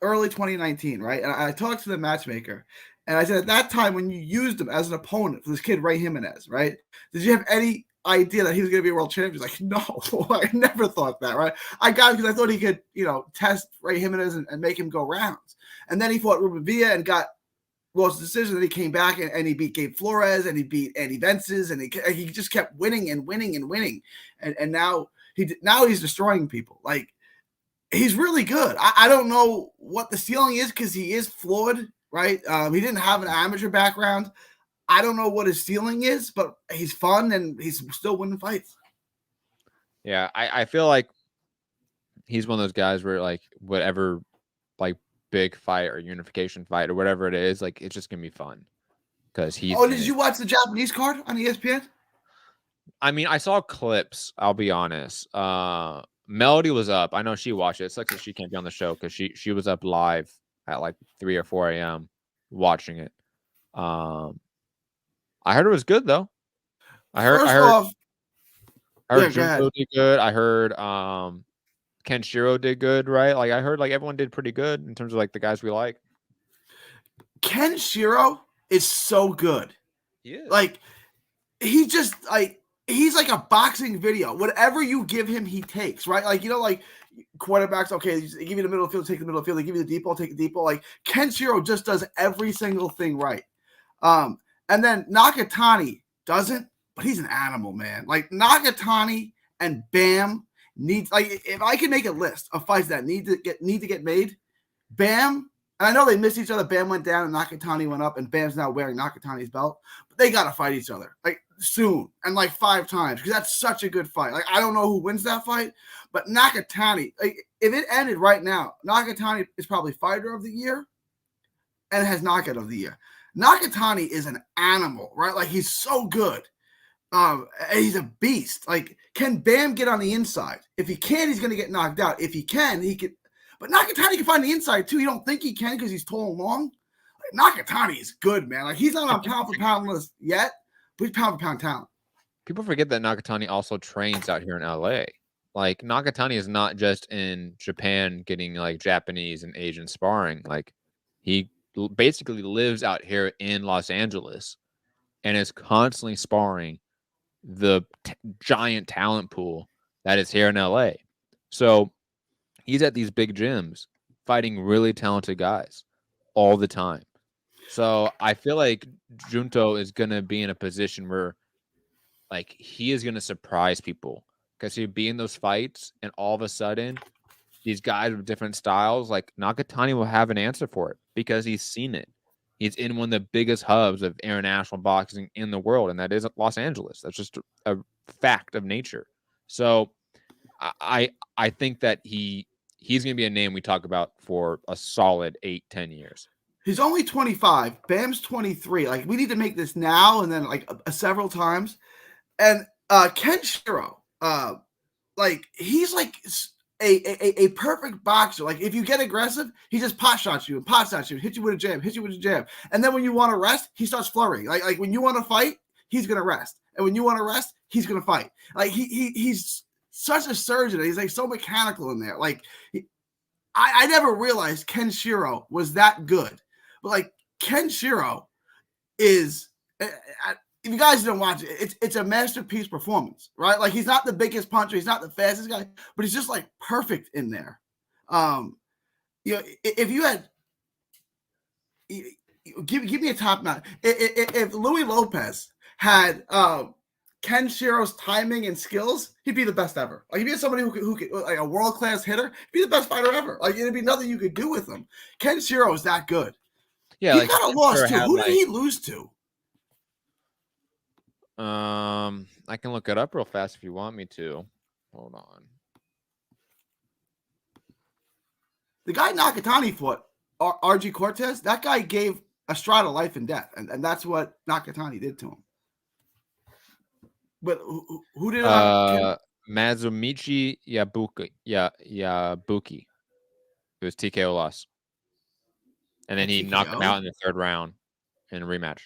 early 2019, right? And I talked to the matchmaker, and I said at that time when you used him as an opponent for this kid Ray Jimenez, right? Did you have any idea that he was going to be a world champion? He's like, no, I never thought that, right? I got him because I thought he could, test Ray Jimenez and make him go rounds. And then he fought Ruben Villa and lost the decision. Then he came back and he beat Gabe Flores and he beat Andy Vences and he just kept winning and winning and winning. And now he's destroying people. Like, he's really good. I don't know what the ceiling is because he is flawed, right? He didn't have an amateur background. I don't know what his ceiling is, but he's fun and he's still winning fights. Yeah, I feel like he's one of those guys where like whatever like big fight or unification fight or whatever it is, like it's just gonna be fun because he's. Oh, did you watch the Japanese card on ESPN? I mean, I saw clips. I'll be honest. Melody was up. I know she watched it. It's like she can't be on the show because she was up live at like 3 or 4 a.m. watching it. I heard it was good though. I heard Junko did good. I heard Kenshiro did good, right? Like I heard like everyone did pretty good in terms of like the guys we like. Kenshiro is so good. Yeah. Like he's like a boxing video. Whatever you give him, he takes, right? Like, like quarterbacks, okay, they give you the middle of the field, take the middle of the field. They give you the deep ball, take the deep ball. Like Kenshiro just does every single thing right. And then Nakatani doesn't, but he's an animal, man. Like Nakatani and Bam needs, like, if I can make a list of fights that need to get made, Bam And I know they missed each other. Bam went down and Nakatani went up, and Bam's now wearing Nakatani's belt. But they got to fight each other like soon and like 5 times because that's such a good fight. Like I don't know who wins that fight, but Nakatani, like, if it ended right now, Nakatani is probably fighter of the year and has knockout of the year. Nakatani is an animal, right? Like he's so good. He's a beast. Like, can Bam get on the inside? If he can, he's going to get knocked out. If he can, he could. But Nakatani can find the inside too. You don't think he can because he's tall and long. Like, Nakatani is good, man. Like he's not on pound for pound list yet, but he's pound for pound talent. People forget that Nakatani also trains out here in LA. Like Nakatani is not just in Japan getting like Japanese and Asian sparring. Like he basically lives out here in Los Angeles and is constantly sparring the giant talent pool that is here in LA. So he's at these big gyms fighting really talented guys all the time. So I feel like Junto is going to be in a position where like he is going to surprise people because he'd be in those fights and all of a sudden these guys with different styles, like Nakatani will have an answer for it because he's seen it. He's in one of the biggest hubs of international boxing in the world, and that is Los Angeles. That's just a fact of nature. So I think that he's going to be a name we talk about for a solid 8-10 years. He's only 25. Bam's 23. Like we need to make this now and then like several times. And Ken Shiro, like he's like a perfect boxer. Like if you get aggressive, he just pot shots you and pot shots you, hit you with a jab, hit you with a jab. And then when you want to rest, he starts flurrying. Like when you want to fight, he's gonna rest. And when you want to rest, he's gonna fight. Like he's such a surgeon. He's like so mechanical in there. Like I never realized Ken Shiro was that good. But like Ken Shiro is if you guys don't watch it, it's a masterpiece performance, right? Like he's not the biggest puncher, he's not the fastest guy, but he's just like perfect in there. You know, if you had give me a top notch. If Louis Lopez had Ken Shiro's timing and skills, he'd be the best ever. Like if you had somebody who could like a world class hitter, he'd be the best fighter ever. Like there'd be nothing you could do with him. Ken Shiro is that good. Yeah, he like, got a loss too. Who did he lose to? I can look it up real fast if you want me to. Hold on. The guy Nakatani fought, RG Cortez, that guy gave Estrada life and death, and that's what Nakatani did to him. But who did Mazumichi Yabuki. Yabuki. It was TKO loss. And then he knocked him out in the 3rd round in a rematch.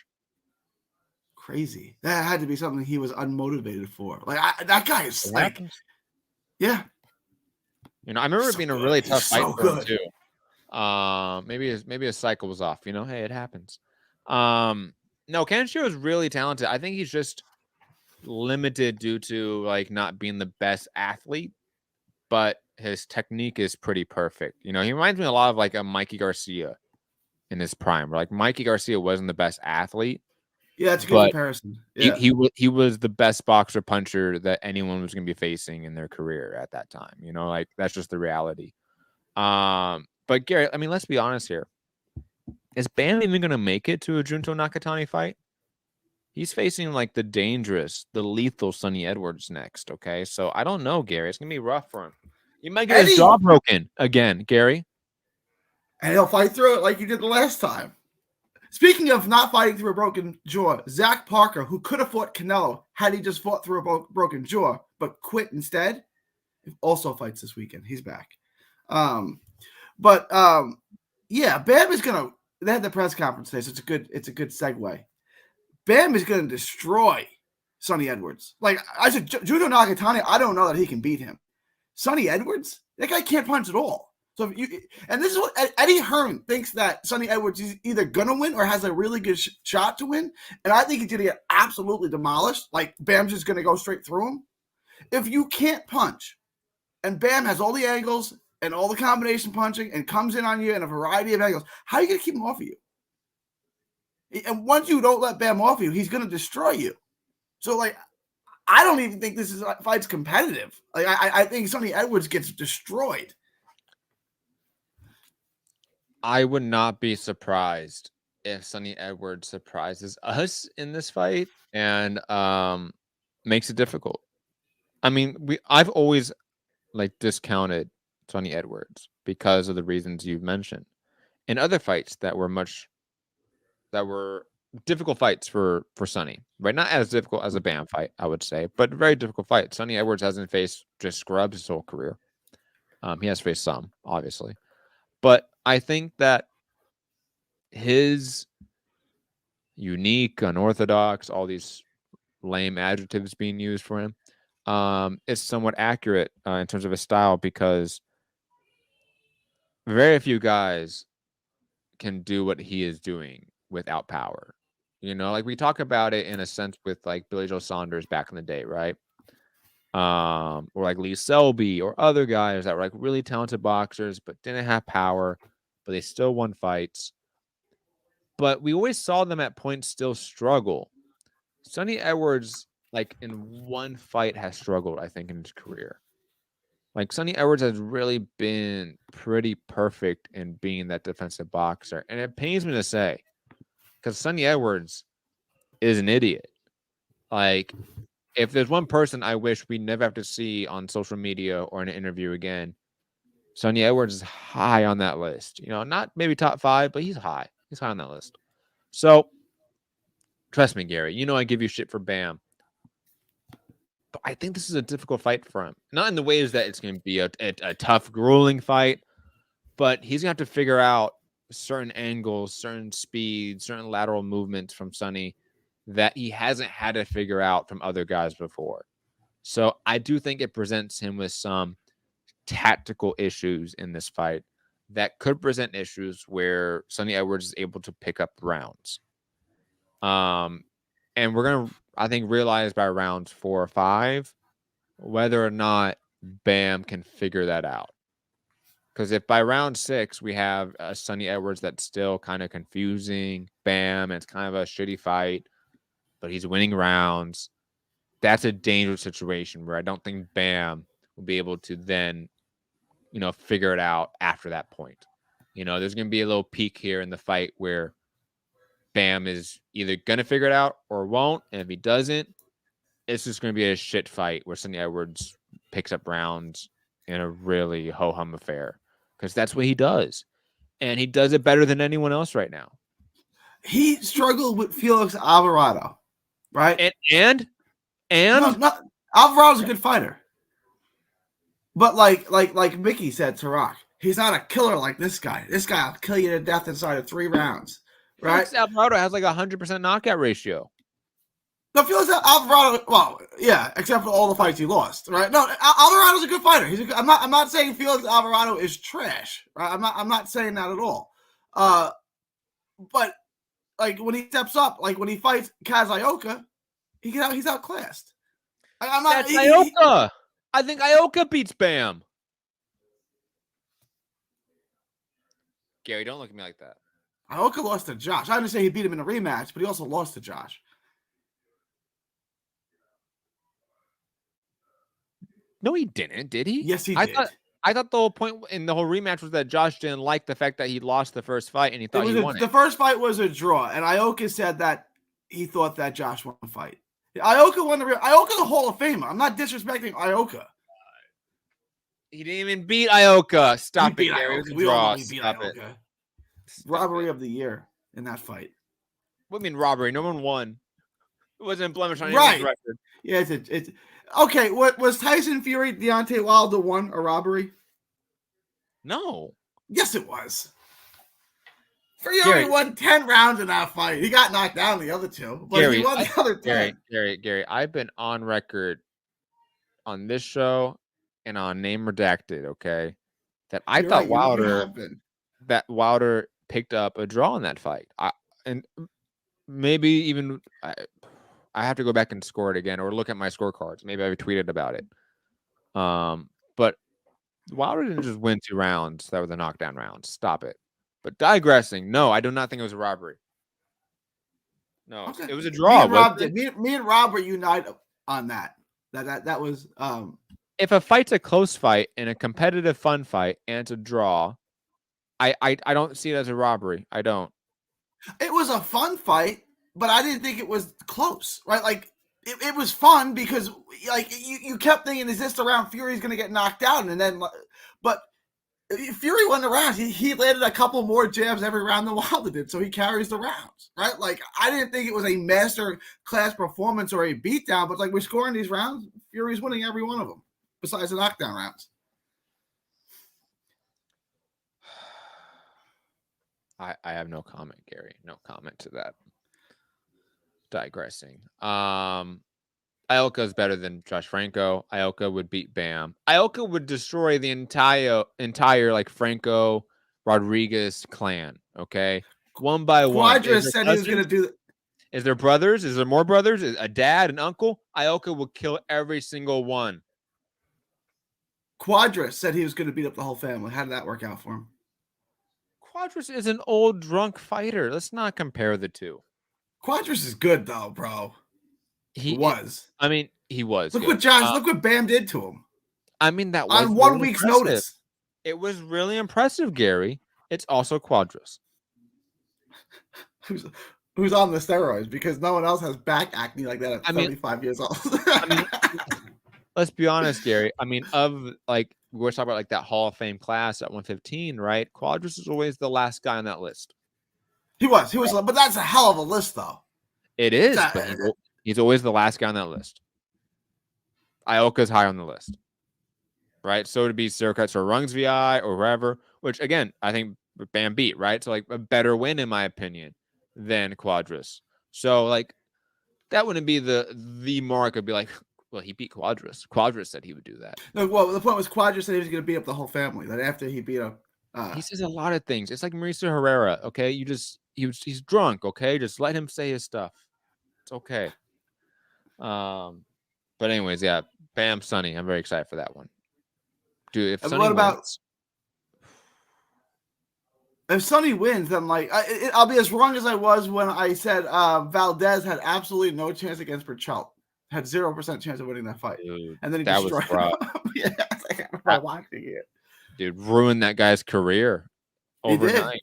Crazy. That had to be something he was unmotivated for. Like that guy is like, yeah. You know, I remember it being a really tough fight for him too. Maybe his cycle was off. You know, hey, it happens. No, Ken Shiro is really talented. I think he's just limited due to like not being the best athlete, but his technique is pretty perfect. You know, he reminds me a lot of like a Mikey Garcia in his prime. Like Mikey Garcia wasn't the best athlete. Yeah, that's a good comparison. Yeah. He was the best boxer puncher that anyone was going to be facing in their career at that time. You know, like that's just the reality. But Gary, I mean, let's be honest here. Is Bam even going to make it to a Junto Nakatani fight? He's facing like the dangerous, the lethal Sonny Edwards next. Okay, so I don't know, Gary. It's going to be rough for him. He might get his jaw broken again, Gary. And he'll fight through it like he did the last time. Speaking of not fighting through a broken jaw, Zach Parker, who could have fought Canelo had he just fought through a broken jaw, but quit instead, also fights this weekend. He's back. Yeah, Bam is gonna. They had the press conference today, so it's a good segue. Bam is gonna destroy Sonny Edwards. Like I said, Judo Nakatani, I don't know that he can beat him. Sonny Edwards, that guy can't punch at all. So and this is what Eddie Hearn thinks that Sonny Edwards is either gonna win or has a really good shot to win, and I think he's gonna get absolutely demolished. Like Bam's just gonna go straight through him. If you can't punch, and Bam has all the angles and all the combination punching and comes in on you in a variety of angles, how are you gonna keep him off of you? And once you don't let Bam off you, he's gonna destroy you. So like, I don't even think this fight's competitive. Like I think Sonny Edwards gets destroyed. I would not be surprised if Sonny Edwards surprises us in this fight and makes it difficult. I mean, I've always like discounted Sonny Edwards because of the reasons you've mentioned. In other fights that were difficult fights for Sonny, right? Not as difficult as a Bam fight, I would say, but very difficult fight. Sonny Edwards hasn't faced just scrubs his whole career. He has faced some, obviously, but I think that his unique, unorthodox, all these lame adjectives being used for him, is somewhat accurate in terms of his style because very few guys can do what he is doing without power. You know, like we talk about it in a sense with like Billy Joe Saunders back in the day, right? Or like Lee Selby or other guys that were like really talented boxers but didn't have power, but they still won fights. But we always saw them at points still struggle. Sonny Edwards, like in one fight, has struggled, I think, in his career. Like Sonny Edwards has really been pretty perfect in being that defensive boxer. And it pains me to say, because Sonny Edwards is an idiot. Like, if there's one person I wish we never have to see on social media or in an interview again, Sonny Edwards is high on that list. You know, not maybe top 5, but he's high. He's high on that list. So, trust me, Gary, you know I give you shit for Bam. But I think this is a difficult fight for him. Not in the ways that it's going to be a tough, grueling fight, but he's going to have to figure out certain angles, certain speeds, certain lateral movements from Sonny that he hasn't had to figure out from other guys before. So I do think it presents him with some tactical issues in this fight that could present issues where Sonny Edwards is able to pick up rounds. And we're going to, I think, realize by rounds 4 or 5 whether or not Bam can figure that out. Because if by round 6 we have a Sonny Edwards that's still kind of confusing, Bam, and it's kind of a shitty fight, but he's winning rounds, that's a dangerous situation where I don't think Bam will be able to then, you know, figure it out after that point. You know, there's going to be a little peak here in the fight where Bam is either going to figure it out or won't. And if he doesn't, it's just going to be a shit fight where Sonny Edwards picks up rounds in a really ho-hum affair. Because that's what he does. And he does it better than anyone else right now. He struggled with Felix Alvarado, right? And no, Alvarado's a good fighter. But like Mickey said to Rock, he's not a killer like this guy. This guy will kill you to death inside of 3 rounds. Right? Felix Alvarado has like 100% knockout ratio. No, Felix Alvarado, well, yeah, except for all the fights he lost, right? No, Alvarado's a good fighter. I'm not saying Felix Alvarado is trash, right? I'm not saying that at all. But like when he steps up, like when he fights Kaz Ioka, he's outclassed. That's Ioka. I think Ioka beats Bam. Gary, don't look at me like that. Ioka lost to Josh. I understand he beat him in a rematch, but he also lost to Josh. No, he didn't, did he? Yes, he did. I thought the whole point in the whole rematch was that Josh didn't like the fact that he lost the first fight and he thought he won it. The first fight was a draw, and Ioka said that he thought that Josh won the fight. Ioka won Ioka's a Hall of Famer. I'm not disrespecting Ioka. He didn't even beat Ioka. Stop it, Gary. It was a draw. Stop it. Robbery of the year in that fight. What do you mean robbery? No one won. It wasn't blemished on anyone's record. Yeah, it's okay. What was Tyson Fury, Deontay Wilder 1 a robbery? No. Yes, it was. Fury won 10 rounds in that fight. He got knocked down the other 2, but he won the other 10. Gary, I've been on record on this show and on Name Redacted, okay, that I thought Wilder picked up a draw in that fight. And maybe even I have to go back and score it again or look at my scorecards. Maybe I tweeted about it. But Wilder didn't just win 2 rounds that were the knockdown rounds. Stop it. But digressing, no, I do not think it was a robbery. No, okay. It was a draw. Me and Rob were united on that. That was if a fight's a close fight and a competitive fun fight and it's a draw, I don't see it as a robbery. I don't. It was a fun fight, but I didn't think it was close, right? Like it was fun because like you kept thinking, is this the round Fury's going to get knocked out? And then, but Fury won the round. He landed a couple more jabs every round than Wilder did, so he carries the rounds, right? Like I didn't think it was a master class performance or a beatdown, but like we're scoring these rounds, Fury's winning every one of them, besides the knockdown rounds. I have no comment, Gary. No comment to that. Digressing. Ioka is better than Josh Franco. Ioka would beat Bam. Ioka would destroy the entire like Franco Rodriguez clan. Okay, one by one. Quadras said he was going to do. Is there brothers? Is there more brothers? Is a dad, an uncle? Ioka will kill every single one. Quadras said he was going to beat up the whole family. How did that work out for him? Quadras is an old drunk fighter. Let's not compare the two. Quadras is good though, bro. He was. I mean, he was. Look what Bam did to him. I mean, that was on 1 week's notice. It was really impressive, Gary. It's also Quadras. Who's on the steroids because no one else has back acne like that at 35 years old. Let's be honest, Gary. I mean, of like we're talking about like that Hall of Fame class at 115, right? Quadras is always the last guy on that list. He was, but that's a hell of a list, though. It is, but he's always the last guy on that list. Ioka's high on the list, right? So to be Sercuts or Rungs VI or wherever, which again I think Bam beat, right? So like a better win in my opinion than Quadras. So like that wouldn't be the mark of be like, well, he beat Quadras. Quadras said he would do that. No, well, the point was Quadras said he was going to beat up the whole family. That after he beat up, he says a lot of things. It's like Mauricio Herrera. Okay, he's drunk. Okay, just let him say his stuff. It's okay. But anyways, yeah, Bam Sonny. I'm very excited for that one, dude. If Sonny if Sonny wins, then like I'll be as wrong as I was when I said Valdez had absolutely no chance against Berchelt. Had 0% chance of winning that fight, dude, and then he destroyed him. Yeah, I was watching it. Dude, ruined that guy's career overnight.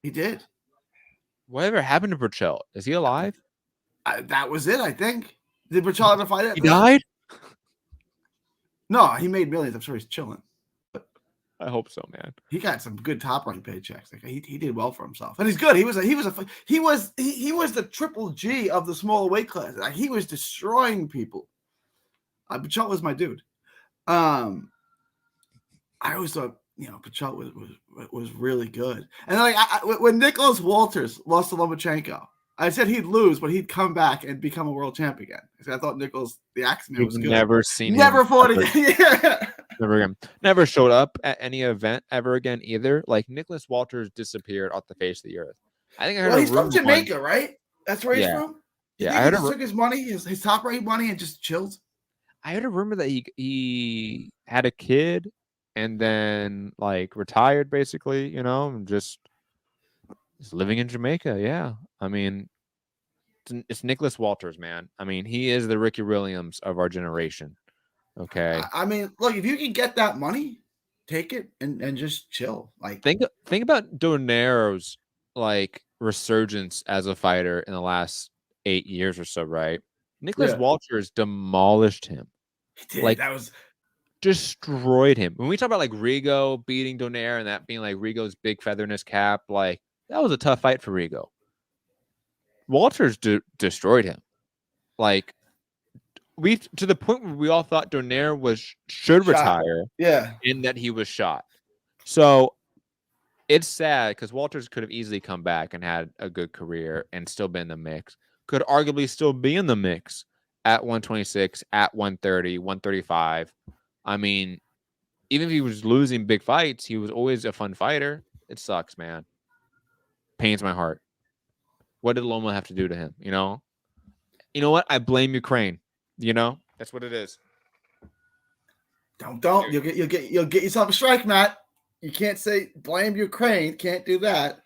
He did. Whatever happened to Berchelt? Is he alive? That was it, I think. Did Berchelt ever fight it? He died? No, he made millions. I'm sure he's chilling. But I hope so, man. He got some good top rank paychecks. Like he did well for himself, and he's good. He was the triple G of the smaller weight class. Like, he was destroying people. Berchelt was my dude. I always thought Berchelt was really good. And like when Nicholas Walters lost to Lomachenko, I said he'd lose, but he'd come back and become a world champ again. I thought Nicholas the Axeman was good. Never seen him. Never fought again. Yeah. Never again. Never showed up at any event ever again either. Like Nicholas Walters disappeared off the face of the earth. I think I heard he's from Jamaica, right? That's where he's from. Yeah, I heard he took his money, his top rate money, and just chilled. I heard a rumor that he had a kid and then like retired, basically. And just living in Jamaica. Yeah, I mean, it's Nicholas Walters, man. I mean, he is the Ricky Williams of our generation. Okay. I mean, look, if you can get that money, take it and just chill. Like think about Donairo's like resurgence as a fighter in the last 8 years or so, right? Nicholas Walters demolished him. He did. Like that was destroyed him. When we talk about like Rigo beating Donaire and that being like Rigo's big feather in his cap, like that was a tough fight for Rigo. Walters destroyed him. Like to the point where we all thought Donaire should retire. Yeah. In that he was shot. So it's sad because Walters could have easily come back and had a good career and still been in the mix. Could arguably still be in the mix at 126, at 130, 135. I mean, even if he was losing big fights, he was always a fun fighter. It sucks, man. Pains my heart. What did Loma have to do to him? You know what? I blame Ukraine. That's what it is. Don't. You'll get yourself a strike, Matt. You can't say blame Ukraine. Can't do that.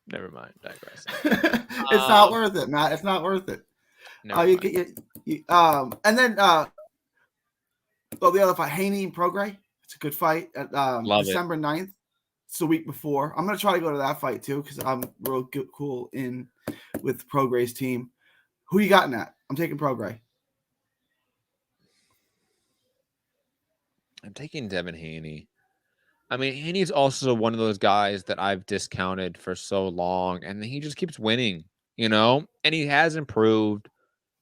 Never mind. Digress. It's not worth it, Matt. It's not worth it. And then the other fight, Haney-Prograis. It's a good fight at Love it. December 9th. It's the week before. I'm gonna try to go to that fight too because I'm real cool in with Prograis' team. Who you got in that? I'm taking Prograis. I'm taking Devin Haney. I mean, Haney's also one of those guys that I've discounted for so long, and he just keeps winning, you know? And he has improved.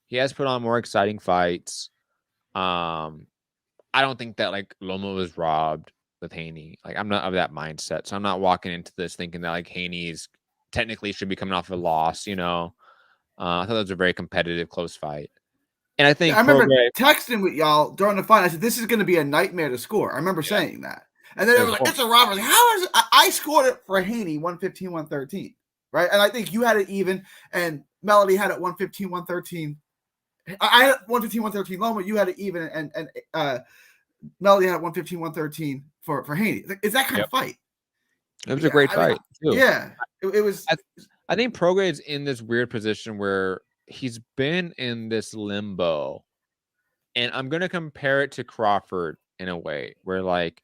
He has put on more exciting fights. I don't think that like Loma was robbed with Haney. Like, I'm not of that mindset. So I'm not walking into this thinking that like Haney's technically should be coming off a loss, you know? I thought it was a very competitive, close fight. And I Yeah, I think remember Prograis, texting with y'all during the fight. I said, "This is going to be a nightmare to score." I remember yeah, saying that, and then it they was were like, horrible. "It's a robbery." How is it? I scored it for Haney 115, 113, right? And I think you had it even, and Melody had it 115, 113. I had 115, 113 Loma. You had it even, and Melody had 115, 113 for Haney. It's that kind Yep. of fight. It was a Yeah, great I mean, fight, too. yeah, it was. I think Prograis in this weird position where he's been in this limbo, and I'm gonna compare it to Crawford in a way where like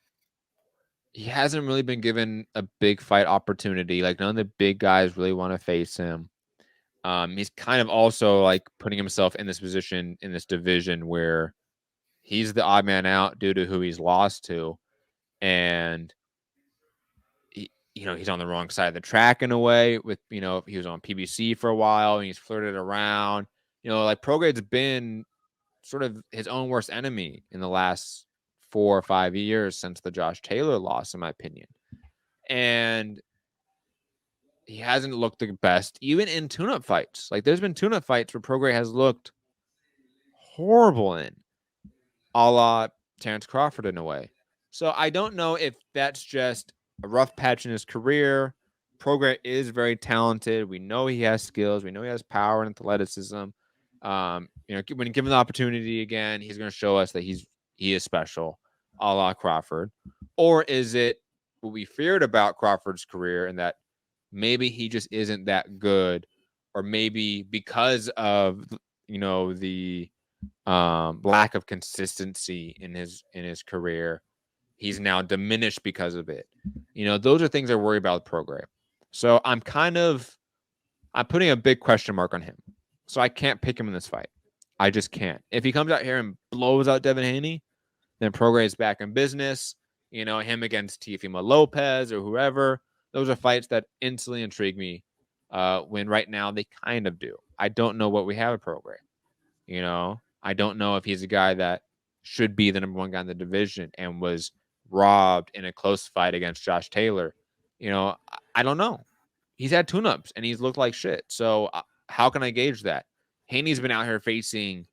he hasn't really been given a big fight opportunity. Like none of the big guys really want to face him. He's kind of also like putting himself in this position in this division where he's the odd man out due to who he's lost to, and he's on the wrong side of the track in a way with, he was on PBC for a while and he's flirted around, like Prograde's been sort of his own worst enemy in the last 4 or 5 years since the Josh Taylor loss, in my opinion. And he hasn't looked the best, even in tune-up fights. Like there's been tune-up fights where Prograde has looked horrible in, a la Terrence Crawford in a way. So I don't know if that's just a rough patch in his career. Prograde is very talented. We know he has skills. We know he has power and athleticism. When given the opportunity again, he's going to show us that he is special, a la Crawford. Or is it what we feared about Crawford's career and that maybe he just isn't that good, or maybe because of the lack of consistency in his career, he's now diminished because of it. Those are things I worry about with Program. So I'm putting a big question mark on him. So I can't pick him in this fight. I just can't. If he comes out here and blows out Devin Haney, then Prograis is back in business. Him against Teofimo Lopez or whoever. Those are fights that instantly intrigue me. When right now they kind of do. I don't know what we have at Prograis. I don't know if he's a guy that should be the number one guy in the division and was robbed in a close fight against Josh Taylor. I don't know. He's had tune-ups and he's looked like shit. So how can I gauge that? Haney's been out here facing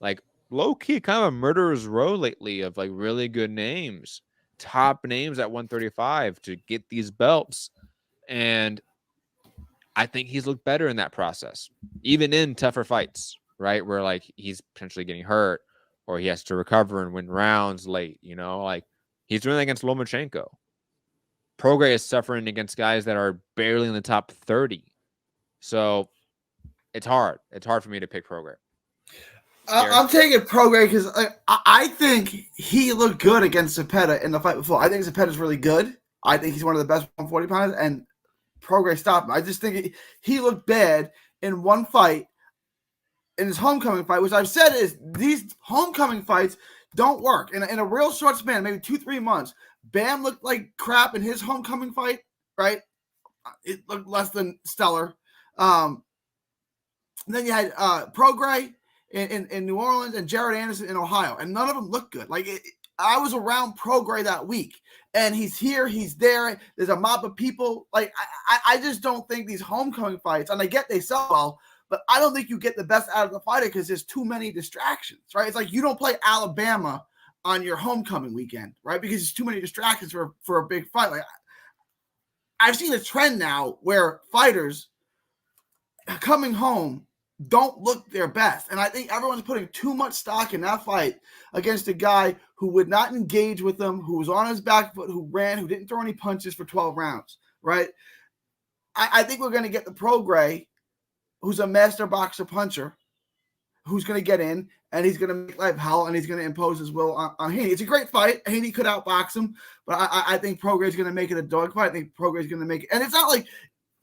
like low-key kind of a murderer's row lately of like really good names, top names at 135 to get these belts. And I think he's looked better in that process, even in tougher fights, right? Where like he's potentially getting hurt or he has to recover and win rounds late, like he's doing that against Lomachenko. Prograis is suffering against guys that are barely in the top 30. So it's hard. It's hard for me to pick Prograis. I'm taking Prograis because I think he looked good against Zepeda in the fight before. I think Zepeda's really good. I think he's one of the best 140 pounders, and Prograis stopped him. I just think he looked bad in one fight, in his homecoming fight, which I've said is these homecoming fights don't work. In a real short span, maybe 2-3 months, Bam looked like crap in his homecoming fight, right? It looked less than stellar. Then you had Prograis in New Orleans and Jared Anderson in Ohio, and none of them looked good. Like I was around Prograis that week, and he's here, he's there. There's a mob of people. Like I just don't think these homecoming fights, and I get they sell well, but I don't think you get the best out of the fighter because there's too many distractions, right? It's like you don't play Alabama on your homecoming weekend, right? Because there's too many distractions for a big fight. Like I've seen a trend now where fighters coming home don't look their best. And I think everyone's putting too much stock in that fight against a guy who would not engage with them, who was on his back foot, who ran, who didn't throw any punches for 12 rounds, right? I think we're going to get the Prograis, who's a master boxer puncher, who's going to get in and he's going to make life hell, and he's going to impose his will on Haney. It's a great fight. Haney could outbox him, but I think Prograis is going to make it a dogfight. I think Prograis is going to make it, and it's not like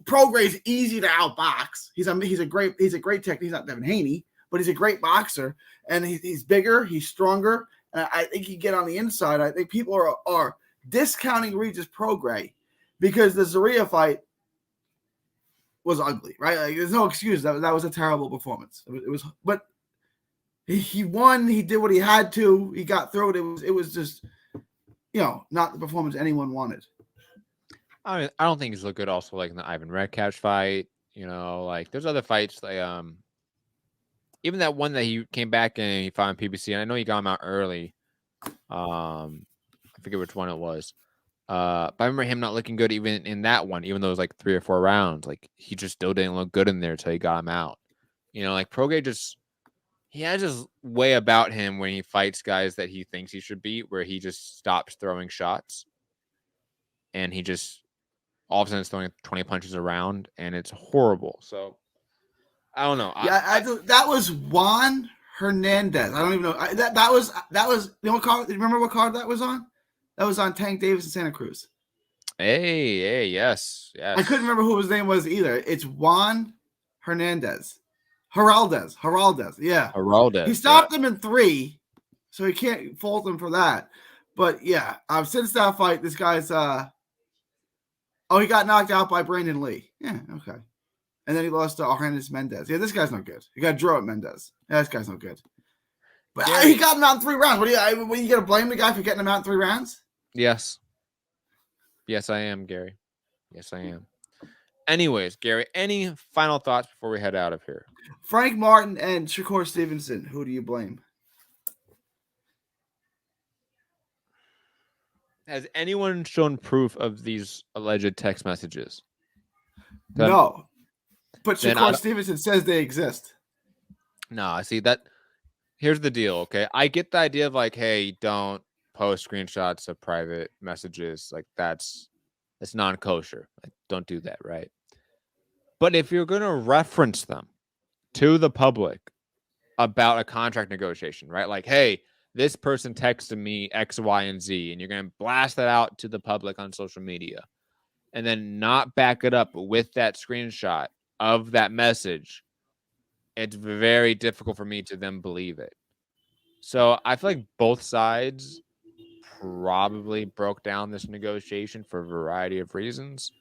Prograis is easy to outbox. He's a great technique. He's not Devin Haney, but he's a great boxer, and he's bigger, he's stronger, and I think he get on the inside. I think people are discounting Regis Prograis because the Zarya fight was ugly, right? Like, there's no excuse. That was a terrible performance. It was, but he won. He did what he had to. He got through it. It was just, not the performance anyone wanted. I mean, I don't think he's looked good. Also, like in the Ivan Redkach fight, like there's other fights like even that one that he came back and he fought on PBC, and I know he got him out early. I forget which one it was. But I remember him not looking good even in that one, even though it was like 3 or 4 rounds. Like he just still didn't look good in there until he got him out. Like Prograis he has this way about him when he fights guys that he thinks he should beat, where he just stops throwing shots, and he just all of a sudden is throwing 20 punches around, and it's horrible. So I don't know. Yeah, that was Juan Hernandez. I don't even know. That was what card? Remember what card that was on? That was on Tank Davis in Santa Cruz. Hey, yes. I couldn't remember who his name was either. It's Juan Hernandez. Heraldez. Yeah. Heraldez. He stopped him in 3, so he can't fault him for that. But yeah, since that fight, this guy's he got knocked out by Brandon Lee. Yeah, okay. And then he lost to Argenis Mendez. Yeah, this guy's not good. He got drew at Mendez. Yeah, this guy's not good. But he got him out in 3 rounds. What are you gonna blame the guy for getting him out in 3 rounds? Yes. Yes, I am, Gary. Yes, I am. Anyways, Gary, any final thoughts before we head out of here? Frank Martin and Shakur Stevenson. Who do you blame? Has anyone shown proof of these alleged text messages? No. But Shakur Stevenson says they exist. No, I see that. Here's the deal, okay? I get the idea of like, hey, don't post screenshots of private messages. Like that's non-kosher. Like, don't do that, right? But if you're going to reference them to the public about a contract negotiation, right? Like, hey, this person texted me X, Y, and Z, and you're going to blast that out to the public on social media and then not back it up with that screenshot of that message, it's very difficult for me to then believe it. So I feel like both sides probably broke down this negotiation for a variety of reasons.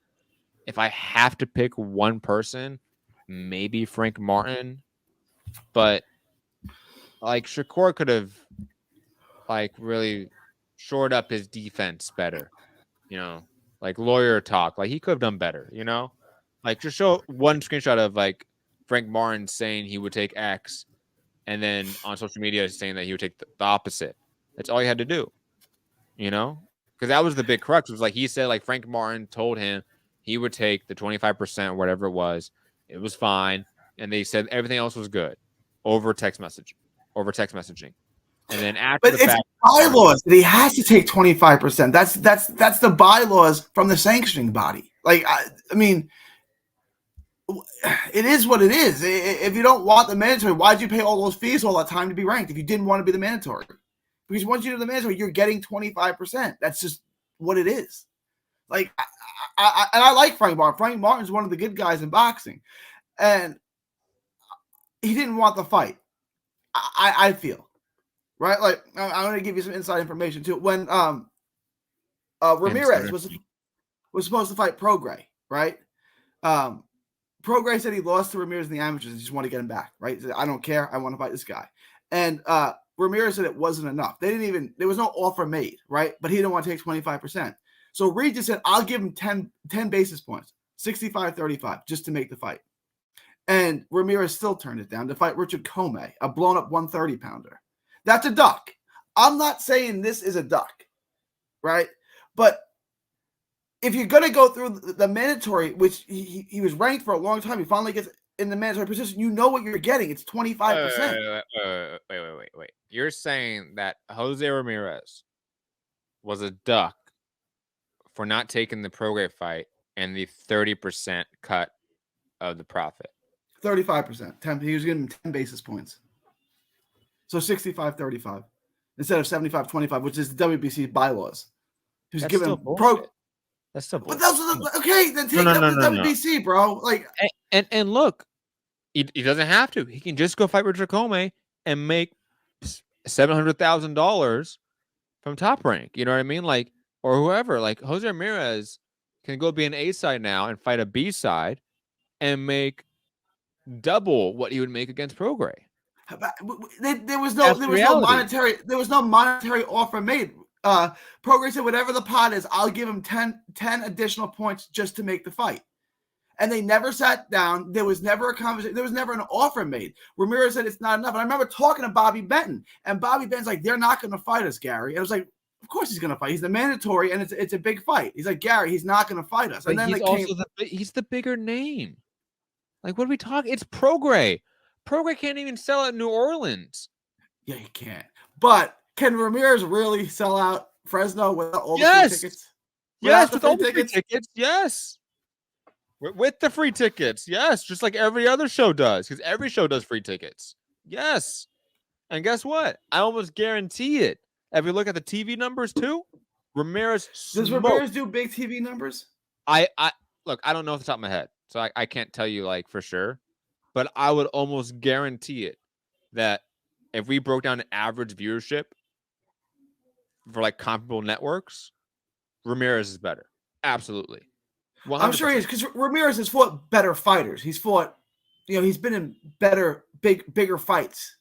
If I have to pick one person, maybe Frank Martin, but like Shakur could have like really shored up his defense better, like lawyer talk. Like he could have done better, like just show one screenshot of like Frank Martin saying he would take X, and then on social media saying that he would take the opposite. That's all you had to do, because that was the big crux. It was like he said like Frank Martin told him he would take the 25% or whatever it was. It was fine, and they said everything else was good over text messaging. And then after but it's bylaws that he has to take 25%. That's the bylaws from the sanctioning body. Like I mean, it is what it is. If you don't want the mandatory, why'd you pay all those fees all that time to be ranked if you didn't want to be the mandatory? Because once you do the mandatory, you're getting 25%. That's just what it is. Like, I like Frank Martin. Frank Martin's one of the good guys in boxing, and he didn't want the fight. I feel right. Like I'm going to give you some inside information too. When Ramirez was supposed to fight Prograis, right? Prograis said he lost to Ramirez in the amateurs. He just want to get him back, right? He said, I don't care. I want to fight this guy. And Ramirez said it wasn't enough. There was no offer made, right? But he didn't want to take 25%. So Regis said, I'll give him 10 basis points, 65-35, just to make the fight. And Ramirez still turned it down to fight Richard Comey, a blown-up 130-pounder. That's a duck. I'm not saying this is a duck, right? But if you're going to go through the mandatory, which he was ranked for a long time, he finally gets in the mandatory position, you know what you're getting. It's 25%. Wait. You're saying that Jose Ramirez was a duck for not taking the Prograis fight and the 30% cut of the profit. 35%. He was giving him 10 basis points. So 65-35 instead of 75-25, which is the WBC bylaws. He was That's given still bullshit. That's still bullshit. But those are okay. Then take No, up no, the no, no. WBC, bro. Like, and look, he doesn't have to. He can just go fight Richard Comey and make $700,000 from Top Rank. You know what I mean? Like, or whoever. Like Jose Ramirez can go be an A side now and fight a B side and make double what he would make against Prograis. there was no monetary offer made. Prograis said, whatever the pot is, I'll give him 10 additional points just to make the fight. And they never sat down. There was never a conversation. There was never an offer made. Ramirez said it's not enough. And I remember talking to Bobby Benton, and Bobby Benton's like, they're not going to fight us, Gary. And I was like, of course he's going to fight. He's the mandatory, and it's a big fight. He's like, Gary, he's not going to fight us. And but then he's the bigger name. Like, what are we talking? It's Prograis. Prograis can't even sell at New Orleans. Yeah, he can't. But can Ramirez really sell out Fresno without all the free tickets? Yes, with all the free tickets. Yes. With the free tickets. Yes. Just like every other show does, because every show does free tickets. Yes. And guess what? I almost guarantee it. If you look at the TV numbers too, Ramirez Does Ramirez do big TV numbers? I look, I don't know off the top of my head, so I can't tell you like for sure, but I would almost guarantee it that if we broke down average viewership for like comparable networks, Ramirez is better. Absolutely. 100%. I'm sure he is, because Ramirez has fought better fighters. He's fought, he's been in bigger fights,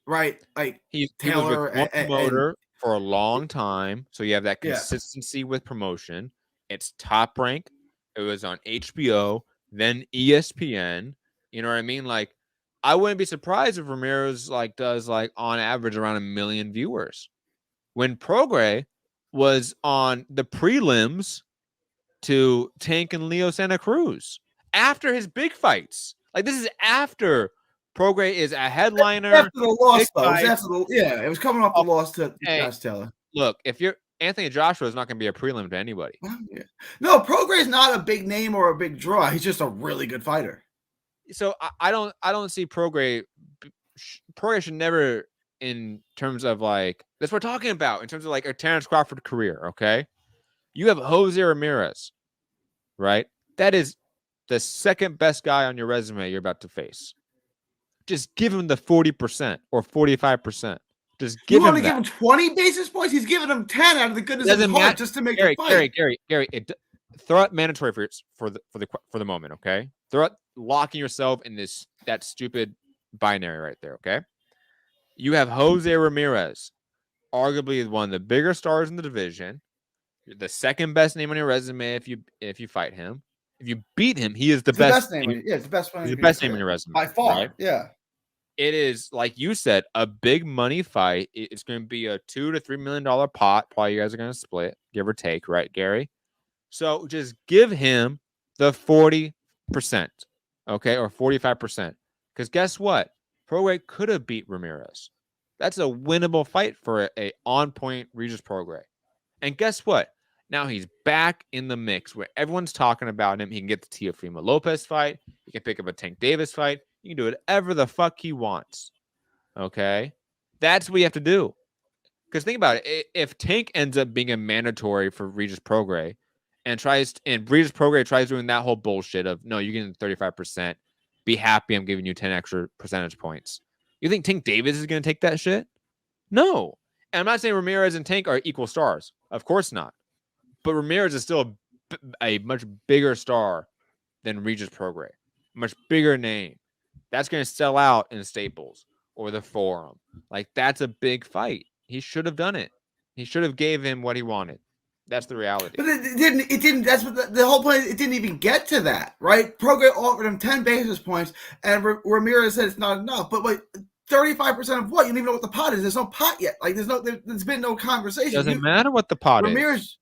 right? Like Taylor he was with one promoter for a long time, so you have that consistency with promotion. It's Top Rank. It was on HBO, then ESPN. You know what I mean? Like, I wouldn't be surprised if Ramirez does on average around 1 million viewers. When Prograis was on the prelims to Tank and Leo Santa Cruz after his big fights. Like, this is after Prograis is a headliner. After the loss, though. It was coming off the loss to Josh Taylor. Look, if you're Anthony Joshua is not going to be a prelim to anybody. Yeah. No, Prograis is not a big name or a big draw. He's just a really good fighter. So I don't see Prograis. Prograis should never, in terms of that's what we're talking about, in terms of a Terrence Crawford career, okay? You have Jose Ramirez, right? That is the second best guy on your resume you're about to face. Just give him the 40% or 45%. Just give him that. Give him 20 basis points? He's giving him 10 out of the goodness of his heart just to make the fight. Gary, throw out mandatory for the moment, okay? Throw out locking yourself in that stupid binary right there, okay? You have Jose Ramirez, arguably one of the bigger stars in the division. You're the second best name on your resume if you fight him. If you beat him, he is the best name. It's the best one. He's the best name on your resume. By far, right? Yeah. It is, like you said, a big money fight. It's going to be a $2 to $3 million pot. Probably you guys are going to split, give or take, right, Gary? So just give him the 40%, okay, or 45%. Because guess what? Prograis could have beat Ramirez. That's a winnable fight for a on-point Regis Prograis. And guess what? Now he's back in the mix where everyone's talking about him. He can get the Teofimo Lopez fight. He can pick up a Tank Davis fight. He can do whatever the fuck he wants. Okay? That's what you have to do. Because think about it. If Tank ends up being a mandatory for Regis Prograis and Regis Prograis tries doing that whole bullshit of, no, you're getting 35%. Be happy I'm giving you 10 extra percentage points. You think Tank Davis is going to take that shit? No. And I'm not saying Ramirez and Tank are equal stars. Of course not. But Ramirez is still a much bigger star than Regis Prograis. Much bigger name. That's going to sell out in Staples or the Forum. That's a big fight. He should have done it. He should have gave him what he wanted. That's the reality. But it didn't. That's what the whole point. It didn't even get to that, right? Prograis offered him 10 basis points, and Ramirez said it's not enough. But 35% of what? You don't even know what the pot is. There's no pot yet. There's been no conversation. It doesn't matter what the pot is.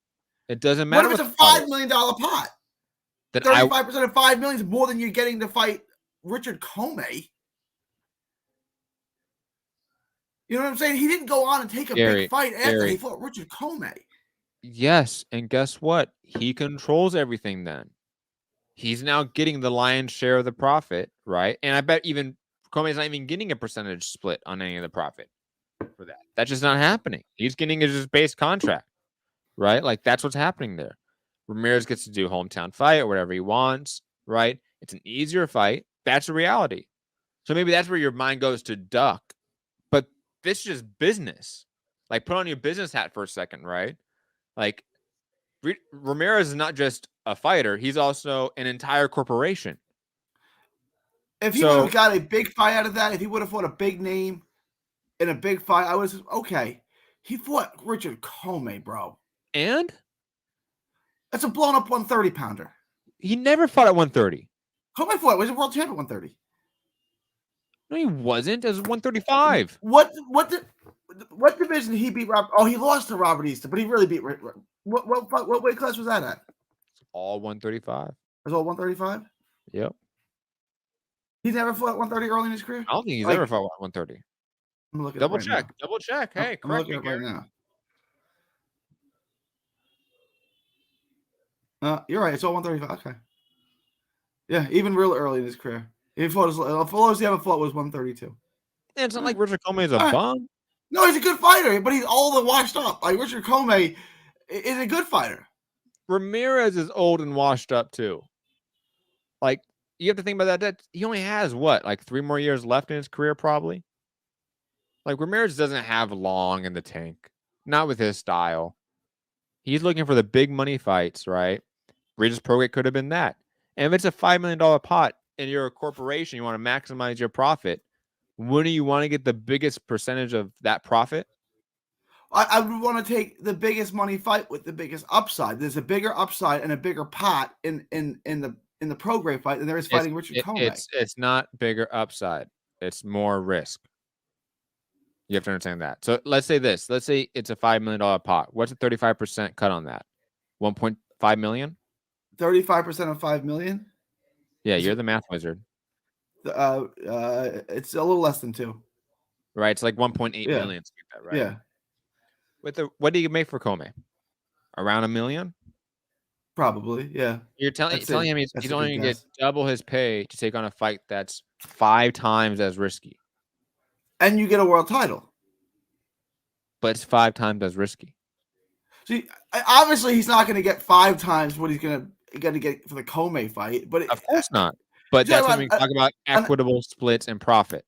It doesn't matter. What if it's a $5 million pot? 35% of $5 million is more than you're getting to fight Richard Comey. You know what I'm saying? He didn't go on and take a big fight after he fought Richard Comey. Yes, and guess what? He controls everything then. He's now getting the lion's share of the profit, right? And I bet even Comey's not even getting a percentage split on any of the profit. for that. That's just not happening. He's getting his base contract, right? Like that's what's happening there. Ramirez gets to do hometown fight or whatever he wants, right? It's an easier fight. That's a reality. So maybe that's where your mind goes to duck. But this is just business. Like put on your business hat for a second, right? Like Ramirez is not just a fighter. He's also an entire corporation. If he would have got a big fight out of that, if he would have fought a big name in a big fight, I was okay. He fought Richard Comey, bro. And? That's a blown up 130 pounder. He never fought at 130. Comey fought. Was a world champion at 130. No, he wasn't. It was 135. What division did he beat Robert? Oh, he lost to Robert Easton, but he really beat. What weight class was that at? All 135. It was all 135? Yep. He's never fought 130 early in his career? I don't think he's ever fought 130. I'm looking Double at it right check. now. Double check. Hey, I'm looking at it right now. You're right. It's all 135. Okay. Yeah, even real early in his career. He fought the lowest he ever fought was 132. Yeah, it's not like Richard Comey is a bum. No, he's a good fighter, but he's all the washed up. Like Richard Comey is a good fighter. Ramirez is old and washed up too. Like you have to think about that. He only has what, like 3 more years left in his career, probably. Like Ramirez doesn't have long in the tank, not with his style. He's looking for the big money fights, right? Regis Prograis could have been that. And if it's a $5 million pot and you're a corporation, you want to maximize your profit, wouldn't you want to get the biggest percentage of that profit? I would want to take the biggest money fight with the biggest upside. There's a bigger upside and a bigger pot in the Prograis fight than there is fighting Richard Comey. It's not bigger upside. It's more risk. You have to understand that. So let's say this. Let's say it's a $5 million pot. What's a 35% cut on that? 1.5 million? 35% of 5 million? Yeah, you're the math wizard. It's a little less than 2. Right, it's like 1.8 million. Right? Yeah. What do you make for Comey? Around $1 million? Probably, yeah. You're telling him he's only going to get double his pay to take on a fight that's 5 times as risky. And you get a world title. But it's 5 times as risky. See, obviously he's not going to get 5 times what he's going to get for the Comey fight. But of course not. But that's when we talk about equitable splits and profit,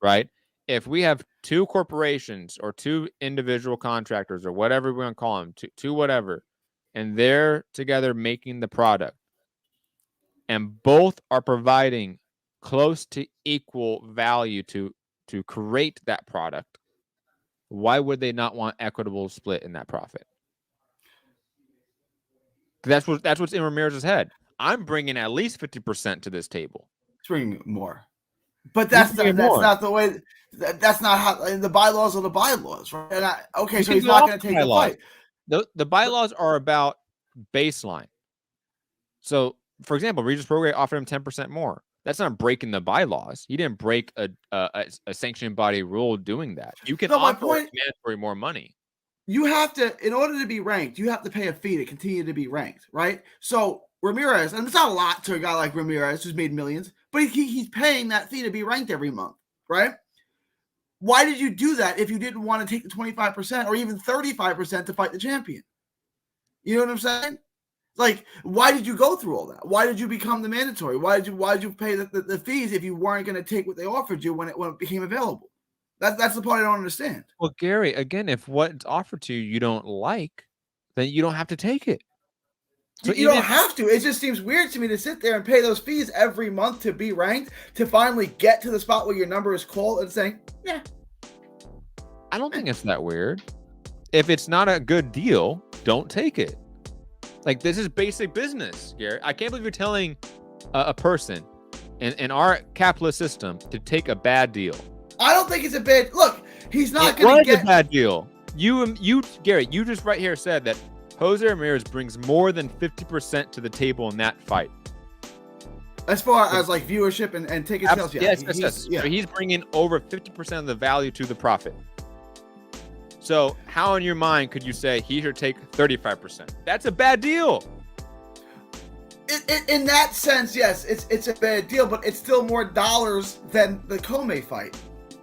right? If we have 2 corporations or 2 individual contractors or whatever we're going to call them, two whatever, and they're together making the product, and both are providing close to equal value to create that product, why would they not want equitable split in that profit? That's what's in Ramirez's head. I'm bringing at least 50% to this table. He's bringing more. But that's not the way. That's not how the bylaws are the bylaws, right? And so he's not going to take the fight. The bylaws are about baseline. So, for example, Regis Prograis offered him 10% more. That's not breaking the bylaws. He didn't break a sanctioned body rule doing that. You can offer mandatory more money. You have to, in order to be ranked, you have to pay a fee to continue to be ranked, right? So Ramirez, and it's not a lot to a guy like Ramirez who's made millions, but he's paying that fee to be ranked every month, right? Why did you do that if you didn't want to take the 25% or even 35% to fight the champion? You know what I'm saying? Like, why did you go through all that? Why did you become the mandatory? Why did you pay the fees if you weren't going to take what they offered you when it became available? That's the part I don't understand. Well, Gary, again, if what's offered to you you don't like, then you don't have to take it. So you don't have to. It just seems weird to me to sit there and pay those fees every month to be ranked, to finally get to the spot where your number is called and saying, yeah. I don't think it's that weird. If it's not a good deal, don't take it. Like, this is basic business, Gary. I can't believe you're telling a person in our capitalist system to take a bad deal. I don't think it's a bad look. He's not going to get a bad deal. You, Gary, you just right here said that Jose Ramirez brings more than 50% to the table in that fight. As far as like viewership and ticket sales, yes. So he's bringing over 50% of the value to the profit. So how in your mind could you say he should take 35%? That's a bad deal. In that sense, yes, it's a bad deal, but it's still more dollars than the Comey fight.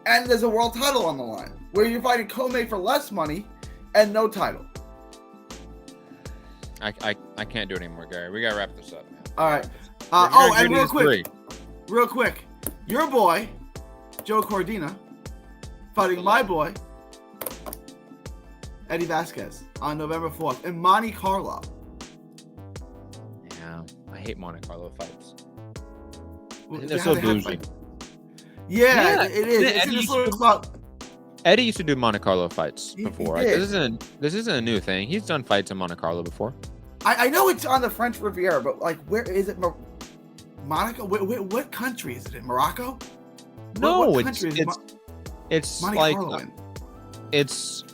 And there's a world title on the line. where you're fighting co-main for less money and no title. I can't do it anymore, Gary. We gotta wrap this up, man. All right. And real quick, your boy, Joe Cordina, fighting my boy, Eddie Vasquez, on November 4th in Monte Carlo. Yeah, I hate Monte Carlo fights. Well, they're so bougie. Yeah, it is. Eddie used to do Monte Carlo fights before. This isn't a new thing. He's done fights in Monte Carlo before. I know it's on the French Riviera, but like, where is it? Monaco? What country is it in? Morocco? No, what it's Monte like Carlo in? It's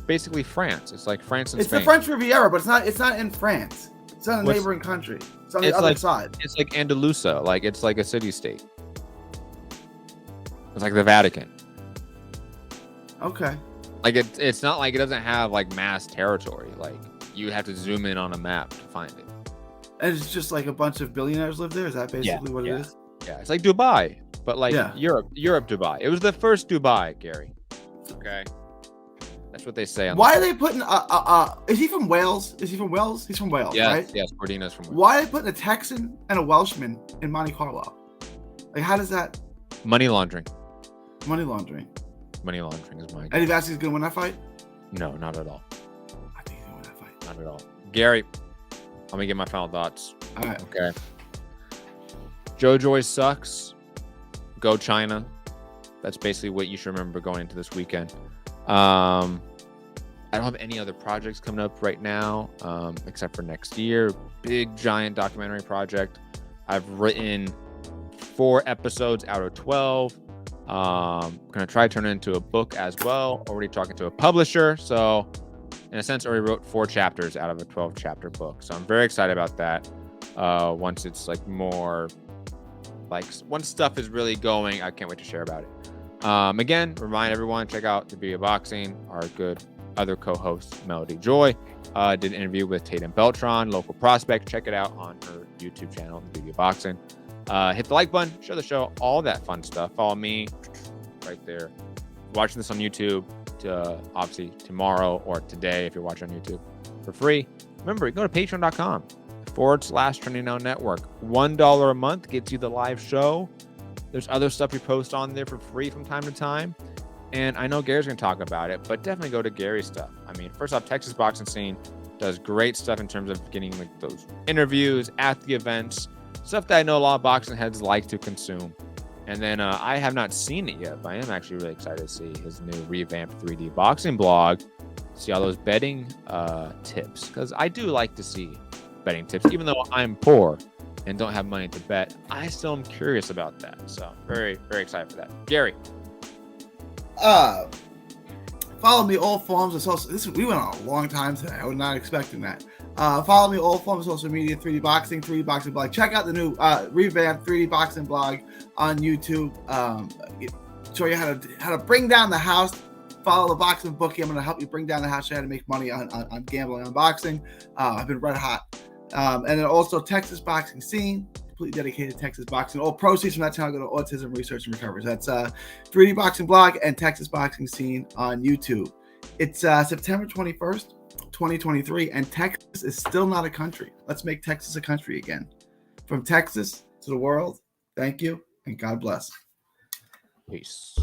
basically France. It's like France and It's Spain. the French Riviera, but it's not in France. It's not a neighboring country. It's on the other side. It's like Andalusia. Like it's like a city-state. It's like the Vatican. Okay. Like it's not like it doesn't have like mass territory. Like you have to zoom in on a map to find it. And it's just like a bunch of billionaires live there. Is that basically what it is? Yeah, it's like Dubai, but like Europe Dubai. It was the first Dubai, Gary. Okay, that's what they say. Why are they putting? Is he from Wales? Is he from Wales? He's from Wales, right? Yes, Cordina's from Wales. Why are they putting a Texan and a Welshman in Monte Carlo? Like, how does that? Money laundering. Money laundering. Money laundering is my guess. Eddie Vasquez is gonna win that fight? No, not at all. I think he's gonna win that fight. Not at all. Gary, let me get my final thoughts. All right. Okay. Zhang-Joyce sucks. Go China. That's basically what you should remember going into this weekend. I don't have any other projects coming up right now, except for next year. Big giant documentary project. I've written 4 episodes out of 12. Gonna try to turn it into a book as well. Already talking to a publisher, so in a sense already wrote 4 chapters out of a 12-chapter book, so I'm very excited about that. Once it's like more like once stuff is really going, I can't wait to share about it. Again, remind everyone, check out The Beauty of Boxing. Our good other co-host Melody Joy did an interview with Tatum Beltran, local prospect. Check it out on her YouTube channel, The Beauty of Boxing. Hit the like button, share the show, all that fun stuff. Follow me right there. Watching this on YouTube, obviously tomorrow or today if you're watching on YouTube for free. Remember, you go to patreon.com/Trending Now Network. $1 a month gets you the live show. There's other stuff we post on there for free from time to time. And I know Gary's going to talk about it, but definitely go to Gary's stuff. I mean, first off, Texas Boxing Scene does great stuff in terms of getting like those interviews at the events. Stuff that I know a lot of boxing heads like to consume. And then I have not seen it yet, but I am actually really excited to see his new revamped 3D boxing blog. See all those betting tips, because I do like to see betting tips. Even though I'm poor and don't have money to bet, I still am curious about that. So very, very excited for that. Gary. Follow me all forms of social. We went on a long time today. I was not expecting that. Follow me all forms of social media, 3D Boxing blog. Check out the new revamped 3D Boxing blog on YouTube. Show you how to bring down the house. Follow the boxing bookie. I'm going to help you bring down the house. Show you how to make money on gambling on boxing. I've been red hot. And then also Texas Boxing Scene, completely dedicated to Texas boxing. All proceeds from that channel go to autism research and recovery. That's 3D Boxing blog and Texas Boxing Scene on YouTube. It's September 21st. 2023, and Texas is still not a country. Let's make Texas a country again. From Texas to the world, thank you, and God bless. Peace.